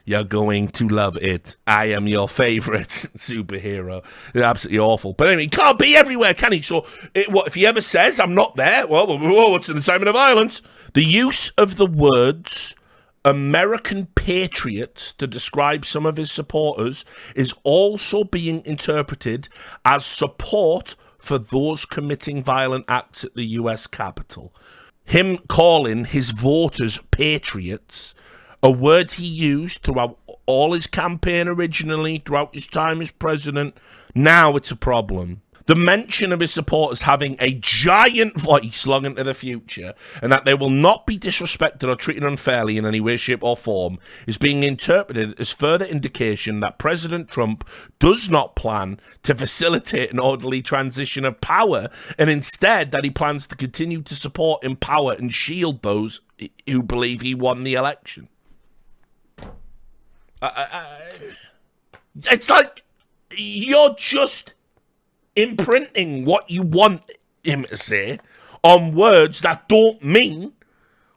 You're going to love it. I am your favorite superhero. It's absolutely awful. But anyway, he can't be everywhere, can he? So, if he ever says, I'm not there, well, it's an incitement of violence. The use of the words American patriots to describe some of his supporters is also being interpreted as support for those committing violent acts at the US Capitol. Him calling his voters patriots, a word he used throughout all his campaign originally, throughout his time as president. Now it's a problem. The mention of his supporters having a giant voice long into the future and that they will not be disrespected or treated unfairly in any way, shape or form is being interpreted as further indication that President Trump does not plan to facilitate an orderly transition of power and instead that he plans to continue to support, empower and shield those who believe he won the election. It's like you're just imprinting what you want him to say on words that don't mean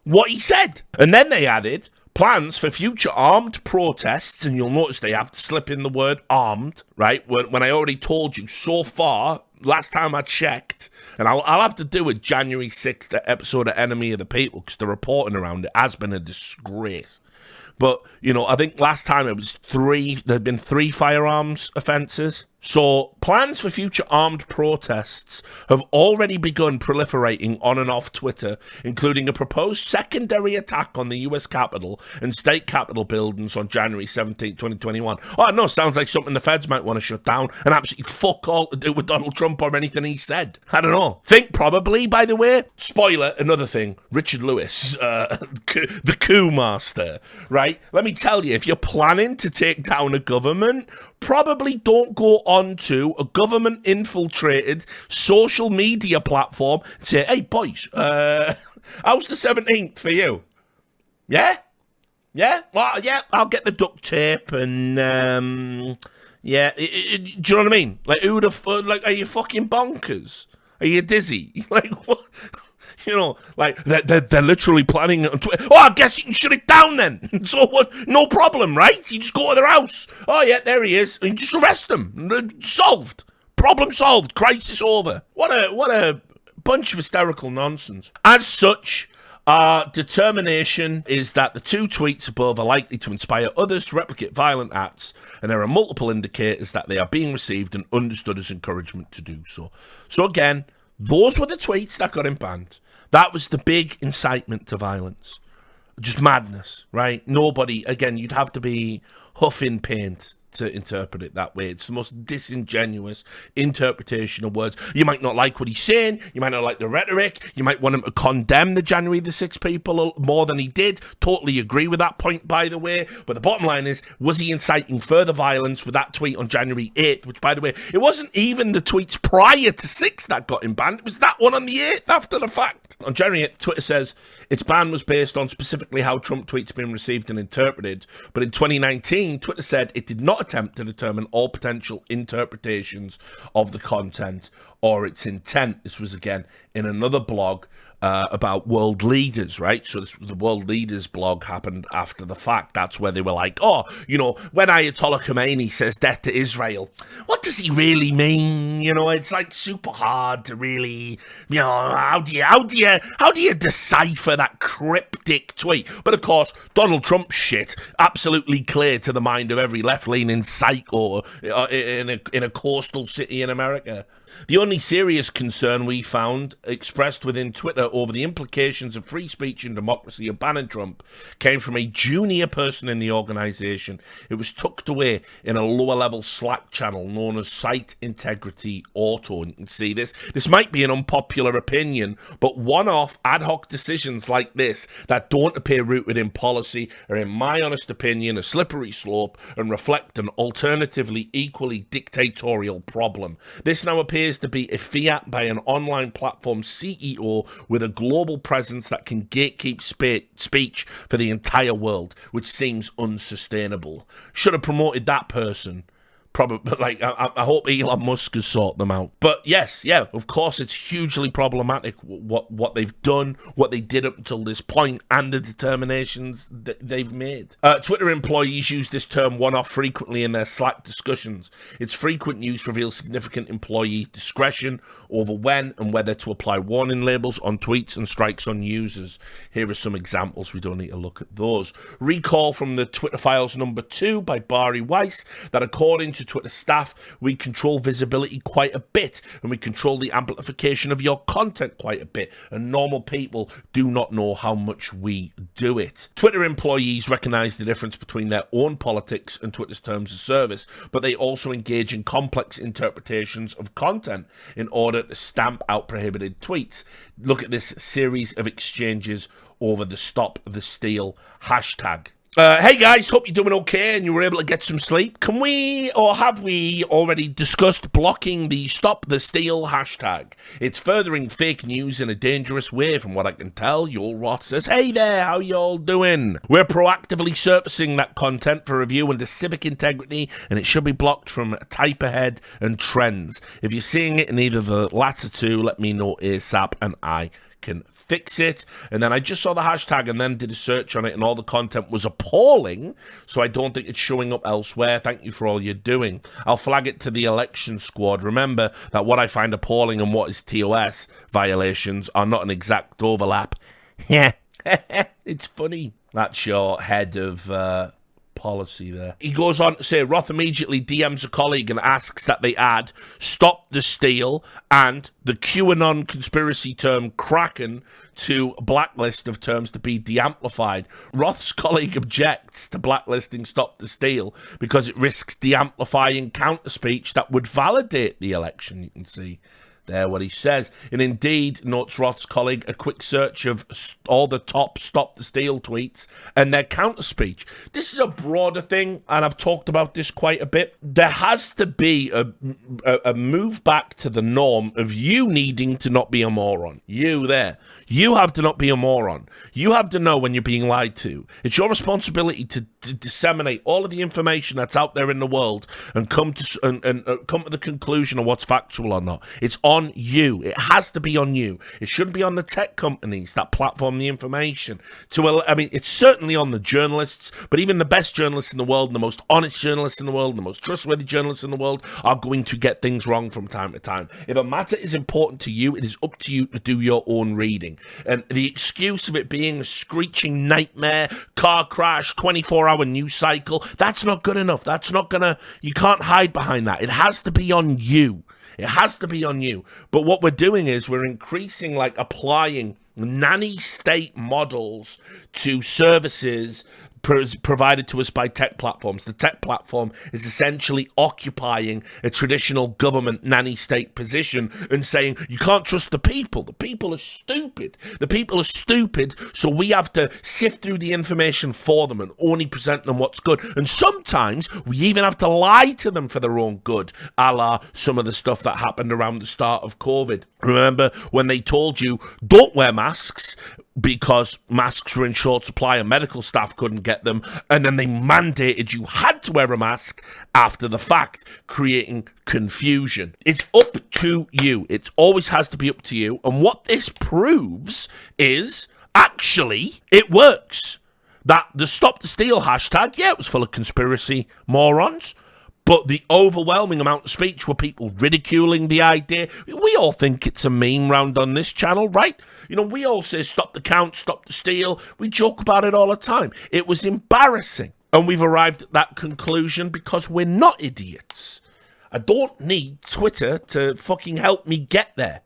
what he said. And then they added plans for future armed protests, and you'll notice they have to slip in the word armed, right? When I already told you so far, last time I checked, and I'll have to do a January 6th episode of Enemy of the People because the reporting around it has been a disgrace. But, you know, I think last time it was there'd been 3 firearms offences. So plans for future armed protests have already begun proliferating on and off Twitter, including a proposed secondary attack on the US Capitol and state capitol buildings on January 17, 2021. Oh, no, sounds like something the feds might want to shut down and absolutely fuck all to do with Donald Trump or anything he said. I don't know. Think probably, by the way, spoiler, another thing, Richard Lewis, the coup master, right? Let me tell you, if you're planning to take down a government, probably don't go onto a government-infiltrated social media platform and say, hey, boys, how's the 17th for you? Yeah? Yeah? Well, yeah, I'll get the duct tape and, yeah. Do you know what I mean? Like, who the like, are you fucking bonkers? Are you dizzy? Like, what? You know, like, they're literally planning on Twitter. Oh, I guess you can shut it down then. So what? No problem, right? You just go to their house. Oh, yeah, there he is. And you just arrest them. Solved. Problem solved. Crisis over. What a bunch of hysterical nonsense. As such, our determination is that the 2 tweets above are likely to inspire others to replicate violent acts, and there are multiple indicators that they are being received and understood as encouragement to do so. So again, those were the tweets that got him banned. That was the big incitement to violence. Just madness, right? Nobody, again, you'd have to be huffing paint to interpret it that way. It's the most disingenuous interpretation of words. You might not like what he's saying. You might not like the rhetoric. You might want him to condemn the January the 6th people more than he did. Totally agree with that point, by the way. But the bottom line is, was he inciting further violence with that tweet on January 8th? Which, by the way, it wasn't even the tweets prior to 6th that got him banned. It was that one on the 8th after the fact. On January 8th, Twitter says its ban was based on specifically how Trump tweets been received and interpreted. But in 2019, Twitter said it did not attempt to determine all potential interpretations of the content or its intent. This was, again, in another blog about world leaders, right? So the world leaders blog happened after the fact. That's where they were like, oh, you know, when Ayatollah Khomeini says death to Israel, what does he really mean? You know, it's like super hard to really, you know, how do you decipher that cryptic tweet? But of course, Donald Trump shit absolutely clear to the mind of every left-leaning psycho in a coastal city in America. The only serious concern we found expressed within Twitter over the implications of free speech and democracy of banning Trump came from a junior person in the organisation. It was tucked away in a lower-level Slack channel known as Site Integrity Auto. And you can see this. This might be an unpopular opinion, but one-off ad hoc decisions like this that don't appear rooted in policy are, in my honest opinion, a slippery slope and reflect an alternatively equally dictatorial problem. This now appears to be a fiat by an online platform CEO with a global presence that can gatekeep speech for the entire world, which seems unsustainable. Should have promoted that person. Probably, like, I hope Elon Musk has sorted them out. But yes, yeah, of course, it's hugely problematic what they've done, what they did up until this point, and the determinations that they've made. Twitter employees use this term one-off frequently in their Slack discussions. Its frequent use reveals significant employee discretion over when and whether to apply warning labels on tweets and strikes on users. Here are some examples. We don't need to look at those. Recall from the Twitter Files number 2 by Bari Weiss that according to Twitter staff, we control visibility quite a bit and we control the amplification of your content quite a bit, and normal people do not know how much we do it. Twitter employees recognize the difference between their own politics and Twitter's terms of service, but they also engage in complex interpretations of content in order to stamp out prohibited tweets. Look at this series of exchanges over the Stop the Steal hashtag. Hey guys, hope you're doing okay and you were able to get some sleep. Can we, or have we already discussed blocking the Stop the Steal hashtag? It's furthering fake news in a dangerous way from what I can tell. Your Rot says, hey there, how y'all doing? We're proactively surfacing that content for review under civic integrity, and it should be blocked from Type Ahead and Trends. If you're seeing it in either of the latter two, let me know ASAP and I can fix it. And then I just saw the hashtag and then did a search on it, and all the content was appalling, so I don't think it's showing up elsewhere. Thank you for all you're doing. I'll flag it to the election squad. Remember that what I find appalling and what is TOS violations are not an exact overlap. Yeah, it's funny. That's your head of policy there. He goes on to say Roth immediately DMs a colleague and asks that they add "Stop the Steal" and the QAnon conspiracy term Kraken to blacklist of terms to be de-amplified. Roth's colleague objects to blacklisting "Stop the Steal" because it risks de-amplifying counter speech that would validate the election. You can see there what he says. And indeed, notes Roth's colleague, a quick search of all the top Stop the Steal tweets and their counter speech. This is a broader thing, and I've talked about this quite a bit. There has to be a move back to the norm of you needing to not be a moron. You there. You have to not be a moron. You have to know when you're being lied to. It's your responsibility to disseminate all of the information that's out there in the world and come to the conclusion of what's factual or not. It's on you. It has to be on you. It shouldn't be on the tech companies that platform the information. It's certainly on the journalists, but even the best journalists in the world, and the most honest journalists in the world, and the most trustworthy journalists in the world are going to get things wrong from time to time. If a matter is important to you, it is up to you to do your own reading. And the excuse of it being a screeching nightmare, car crash, 24-hour news cycle, that's not good enough. You can't hide behind that. It has to be on you. It has to be on you. But what we're doing is we're increasing, applying nanny state models to services provided to us by tech platforms. The tech platform is essentially occupying a traditional government nanny state position and saying, you can't trust the people. The people are stupid. The people are stupid, so we have to sift through the information for them and only present them what's good. And sometimes we even have to lie to them for their own good, a la some of the stuff that happened around the start of COVID. Remember when they told you, don't wear masks, because masks were in short supply and medical staff couldn't get them, and then they mandated you had to wear a mask after the fact, creating confusion. It's up to you. It always has to be up to you. And what this proves is, actually, it works. That the Stop the Steal hashtag, yeah, it was full of conspiracy morons, but the overwhelming amount of speech were people ridiculing the idea. We all think it's a meme round on this channel, right? We all say stop the count, stop the steal. We joke about it all the time. It was embarrassing. And we've arrived at that conclusion because we're not idiots. I don't need Twitter to fucking help me get there.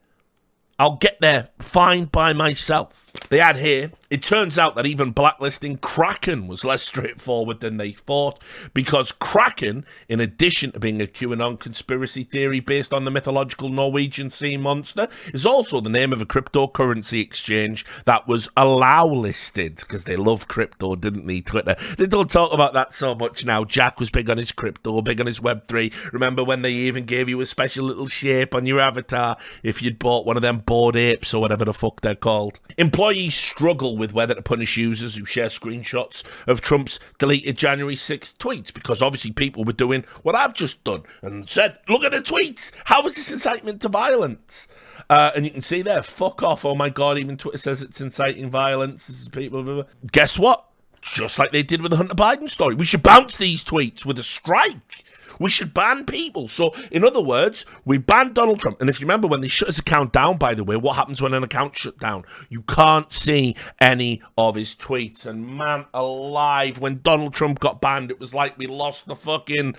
I'll get there fine by myself. They add here, it turns out that even blacklisting Kraken was less straightforward than they thought, because Kraken, in addition to being a QAnon conspiracy theory based on the mythological Norwegian sea monster, is also the name of a cryptocurrency exchange that was allow listed, because they love crypto, didn't they, Twitter? They don't talk about that so much now. Jack was big on his crypto, big on his Web3. Remember when they even gave you a special little shape on your avatar if you'd bought one of them Bored Apes or whatever the fuck they're called? Employees struggle with whether to punish users who share screenshots of Trump's deleted January 6th tweets, because obviously people were doing what I've just done and said, look at the tweets. How is this incitement to violence? And you can see there, fuck off. Oh my God, even Twitter says it's inciting violence. This is people. Blah, blah, blah. Guess what? Just like they did with the Hunter Biden story. We should bounce these tweets with a strike. We should ban people. So, in other words, we banned Donald Trump. And if you remember when they shut his account down, by the way, what happens when an account shut down? You can't see any of his tweets. And man alive, when Donald Trump got banned, it was like we lost the fucking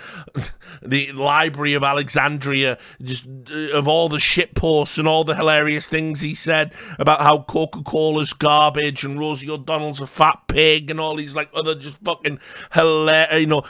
the Library of Alexandria, just of all the shit posts and all the hilarious things he said about how Coca-Cola's garbage and Rosie O'Donnell's a fat pig and all these other just fucking hilarious,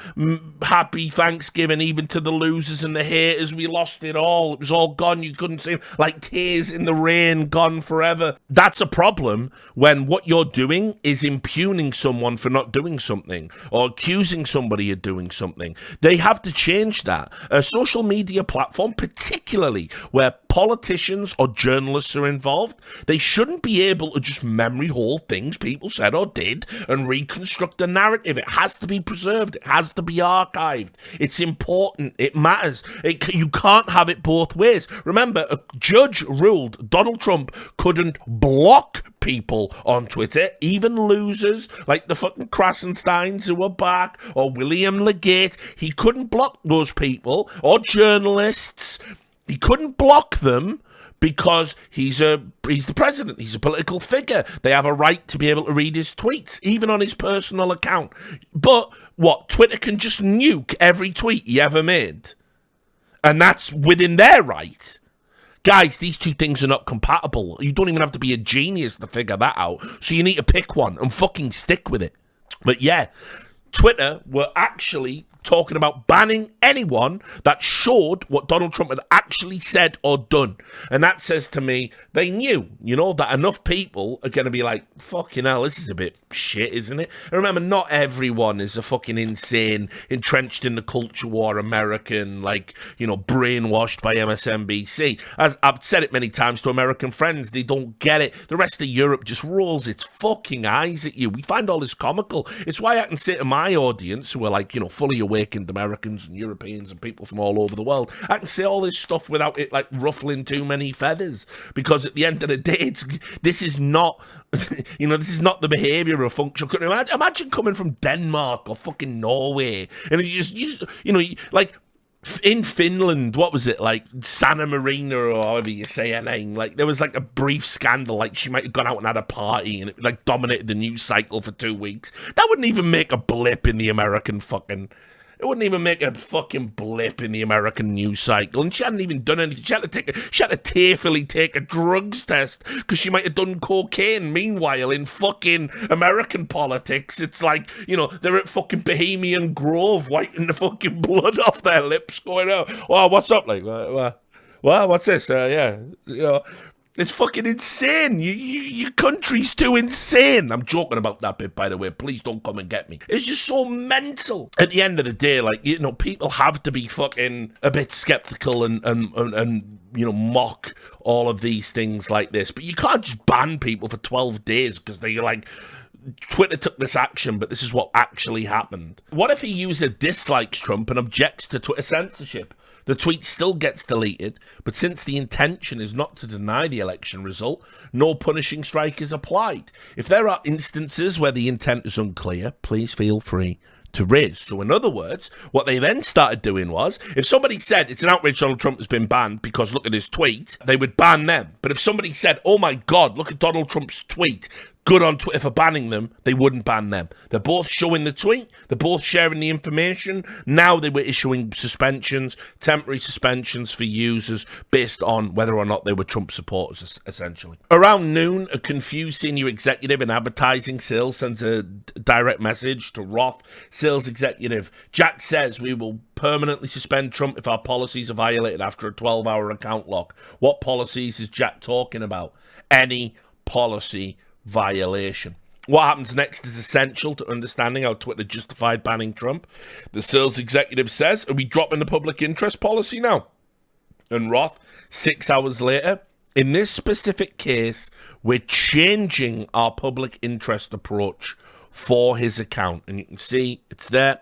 happy Thanksgiving even to the losers and the haters. We lost it all. It was all gone. You couldn't see like tears in the rain, gone forever. That's a problem when what you're doing is impugning someone for not doing something or accusing somebody of doing something. They have to change that. A social media platform, particularly where politicians or journalists are involved, they shouldn't be able to just memory hold things people said or did and reconstruct the narrative. It has to be preserved. It has to be archived. It's important. It matters. You can't have it both ways. Remember, a judge ruled Donald Trump couldn't block people on Twitter, even losers like the fucking Krasensteins who were back, or William Legate. He couldn't block those people, or journalists. He couldn't block them because he's the president. He's a political figure. They have a right to be able to read his tweets, even on his personal account. But what? Twitter can just nuke every tweet he ever made. And that's within their right. Guys, these two things are not compatible. You don't even have to be a genius to figure that out. So you need to pick one and fucking stick with it. But yeah, Twitter were actually talking about banning anyone that showed what Donald Trump had actually said or done. And that says to me, they knew, that enough people are going to be like, fucking hell, this is a bit shit, isn't it? And remember, not everyone is a fucking insane, entrenched in the culture war American, brainwashed by MSNBC. As I've said it many times to American friends, they don't get it. The rest of Europe just rolls its fucking eyes at you. We find all this comical. It's why I can say to my audience, who are fully awakened Americans and Europeans and people from all over the world, I can say all this stuff without it ruffling too many feathers, because at the end of the day, this is not this is not the behavior of a functional country. Imagine coming from Denmark or fucking Norway, and in Finland, what was it, Sanna Marina, or however you say her name, there was a brief scandal, she might have gone out and had a party and it dominated the news cycle for 2 weeks. That wouldn't even make a blip in the American fucking... It wouldn't even make a fucking blip in the American news cycle. And she hadn't even done anything. She had to tearfully take a drugs test because she might have done cocaine. Meanwhile, in fucking American politics, it's they're at fucking Bohemian Grove wiping the fucking blood off their lips, going, oh, what's up? What's this? It's fucking insane. Your country's too insane. I'm joking about that bit, by the way. Please don't come and get me. It's just so mental. At the end of the day, people have to be fucking a bit skeptical and mock all of these things like this. But you can't just ban people for 12 days because they're Twitter took this action, but this is what actually happened. What if a user dislikes Trump and objects to Twitter censorship? The tweet still gets deleted, but since the intention is not to deny the election result, no punishing strike is applied. If there are instances where the intent is unclear, please feel free to raise. So in other words, what they then started doing was, if somebody said it's an outrage Donald Trump has been banned because look at his tweet, they would ban them. But if somebody said, oh my God, look at Donald Trump's tweet, good on Twitter for banning them, they wouldn't ban them. They're both showing the tweet, they're both sharing the information. Now they were issuing suspensions, temporary suspensions for users based on whether or not they were Trump supporters, essentially. Around noon, a confused senior executive in advertising sales sends a direct message to Roth sales executive. Jack says we will permanently suspend Trump if our policies are violated after a 12-hour account lock. What policies is Jack talking about? Any policy violation. What happens next is essential to understanding how Twitter justified banning Trump. The sales executive says, are we dropping the public interest policy now? And Roth, 6 hours later, in this specific case, we're changing our public interest approach for his account. And you can see it's there.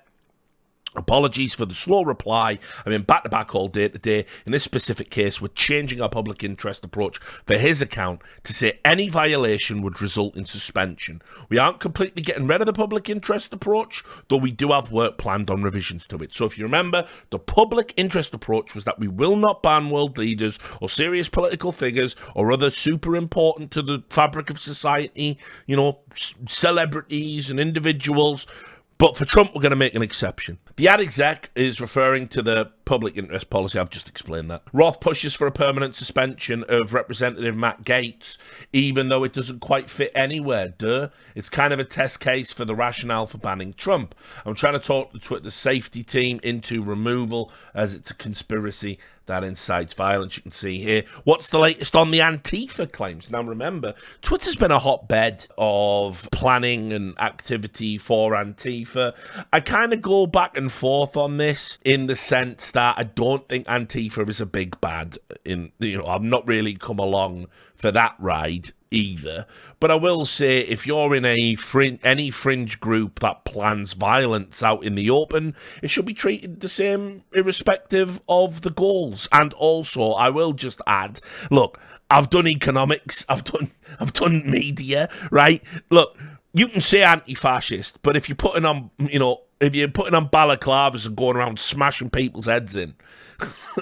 Apologies for the slow reply. I mean, back-to-back all day today. In this specific case, we're changing our public interest approach for his account to say any violation would result in suspension. We aren't completely getting rid of the public interest approach, though we do have work planned on revisions to it. So if you remember, the public interest approach was that we will not ban world leaders or serious political figures or other super important to the fabric of society, celebrities and individuals. But for Trump, we're going to make an exception. The ad exec is referring to the public interest policy. I've just explained that. Roth pushes for a permanent suspension of Representative Matt Gaetz, even though it doesn't quite fit anywhere. Duh. It's kind of a test case for the rationale for banning Trump. I'm trying to talk the Twitter safety team into removal as it's a conspiracy that incites violence. You can see here. What's the latest on the Antifa claims? Now remember, Twitter's been a hotbed of planning and activity for Antifa. I kind of go back and forth on this in the sense that I don't think Antifa is a big bad. I've not really come along for that ride either. But I will say, if you're in any fringe group that plans violence out in the open, it should be treated the same irrespective of the goals. And also, I will just add, look, I've done economics, I've done media, right? Look, you can say anti-fascist, but if you're putting on, If you're putting on balaclavas and going around smashing people's heads in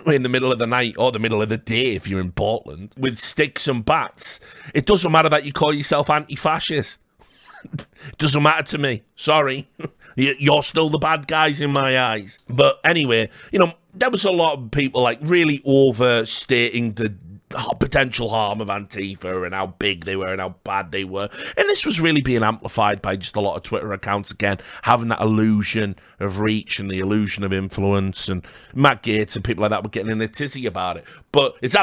the middle of the night or the middle of the day if you're in Portland with sticks and bats, it doesn't matter that you call yourself anti-fascist. It doesn't matter to me. Sorry. You're still the bad guys in my eyes. But anyway, there was a lot of people like really overstating the potential harm of Antifa and how big they were and how bad they were. And this was really being amplified by just a lot of Twitter accounts, again, having that illusion of reach and the illusion of influence. And Matt Gaetz and people like that were getting in a tizzy about it. But it's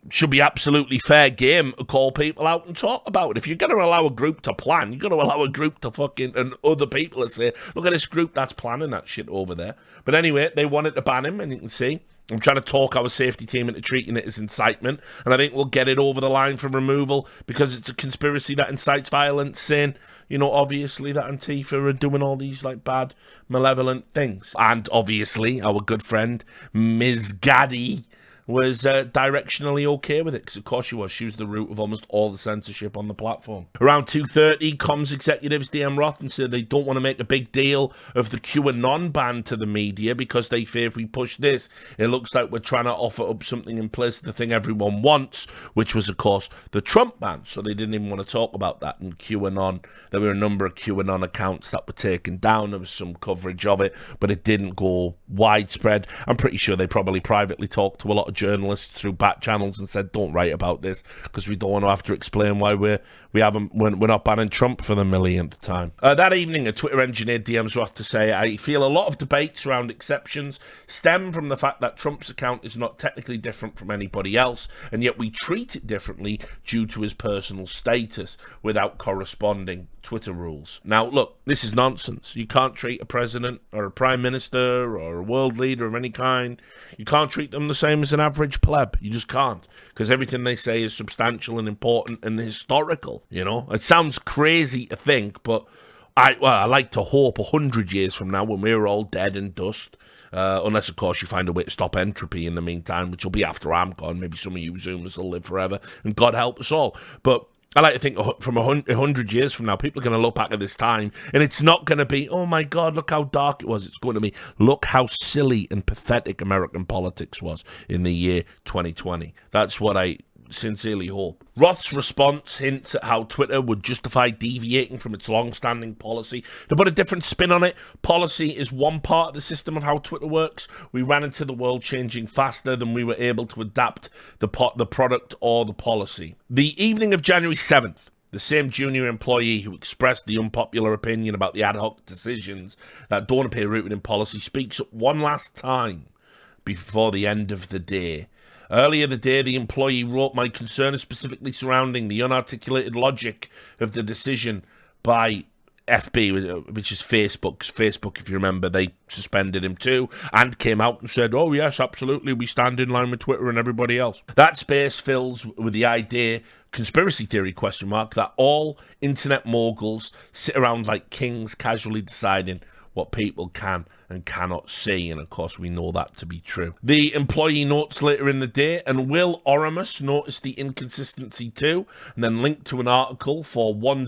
should be absolutely fair game to call people out and talk about it. If you're going to allow a group to plan, you're going to allow a group to and other people to say, look at this group that's planning that shit over there. But anyway, they wanted to ban him, and you can see I'm trying to talk our safety team into treating it as incitement, and I think we'll get it over the line for removal because it's a conspiracy that incites violence, saying, obviously that Antifa are doing all these like bad, malevolent things. And obviously our good friend Ms. Gaddy was directionally okay with it, because of course she was. She was the root of almost all the censorship on the platform. Around 2:30, comms executives DM Roth and said they don't want to make a big deal of the QAnon ban to the media because they fear if we push this, it looks like we're trying to offer up something in place of the thing everyone wants, which was, of course, the Trump ban. So they didn't even want to talk about that. And QAnon, there were a number of QAnon accounts that were taken down. There was some coverage of it, but it didn't go widespread. I'm pretty sure they probably privately talked to a lot of journalists through back channels and said, don't write about this because we don't want to have to explain why we're not banning Trump for the millionth time. That evening, a Twitter engineer DMs Roth to say, I feel a lot of debates around exceptions stem from the fact that Trump's account is not technically different from anybody else, and yet we treat it differently due to his personal status without corresponding Twitter rules. Now, look, this is nonsense. You can't treat a president or a prime minister or a world leader of any kind, you can't treat them the same as an average pleb. You just can't, because everything they say is substantial and important and historical. It sounds crazy to think, but I like to hope 100 years from now, when we're all dead and dust, unless of course you find a way to stop entropy in the meantime, which will be after I'm gone. Maybe some of you Zoomers will live forever, and God help us all. But I like to think from 100 years from now, people are going to look back at this time, and it's not going to be, oh my God, look how dark it was. It's going to be, look how silly and pathetic American politics was in the year 2020. That's what I sincerely hope. Roth's response hints at how Twitter would justify deviating from its long-standing policy. To put a different spin on it, policy is one part of the system of how Twitter works. We ran into the world changing faster than we were able to adapt the product or the policy. The evening of January 7th, the same junior employee who expressed the unpopular opinion about the ad hoc decisions that don't appear rooted in policy speaks up one last time before the end of the day. Earlier the day, the employee wrote, my concern is specifically surrounding the unarticulated logic of the decision by FB, which is Facebook. Because Facebook, if you remember, they suspended him too, and came out and said, oh yes, absolutely, we stand in line with Twitter and everybody else. That space fills with the idea, conspiracy theory question mark, that all internet moguls sit around like kings casually deciding what people can and cannot see, and of course we know that to be true. The employee notes later in the day, and Will Oramus noticed the inconsistency too, and then linked to an article for 10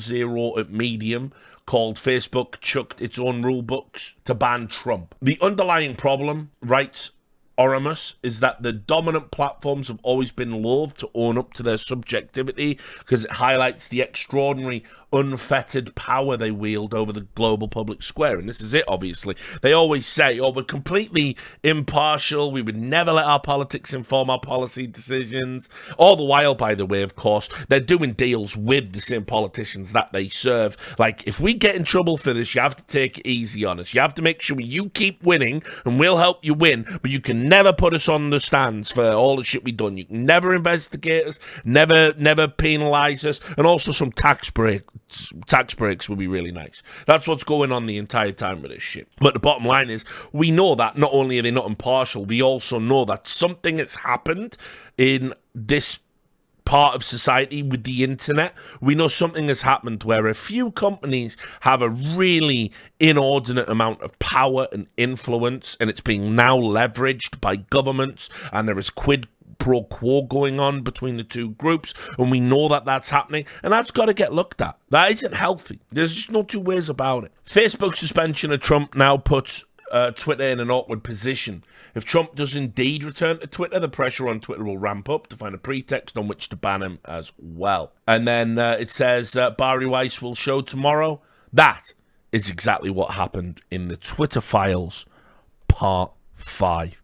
at Medium called Facebook Chucked Its Own Rule Books to Ban Trump. The underlying problem, writes Oramus, is that the dominant platforms have always been loath to own up to their subjectivity because it highlights the extraordinary unfettered power they wield over the global public square. And this is it, obviously. They always say, oh, we're completely impartial, we would never let our politics inform our policy decisions. All the while, by the way, of course, they're doing deals with the same politicians that they serve. Like, if we get in trouble for this, you have to take it easy on us. You have to make sure you keep winning, and we'll help you win, but you can never put us on the stands for all the shit we've done. You can never investigate us, never penalise us, and also some tax breaks. Tax breaks would be really nice. That's what's going on the entire time with this shit. But the bottom line is, we know that not only are they not impartial, we also know that something has happened in this part of society with the internet. We know something has happened where a few companies have a really inordinate amount of power and influence, and it's being now leveraged by governments, and there is quid pro quo going on between the two groups, and we know that that's happening, and that's got to get looked at. That isn't healthy. There's just no two ways about it. Facebook suspension of Trump now puts Twitter in an awkward position. If Trump does indeed return to Twitter, the pressure on Twitter will ramp up to find a pretext on which to ban him as well. And then it says Bari Weiss will show tomorrow. That is exactly what happened in the Twitter Files Part 5.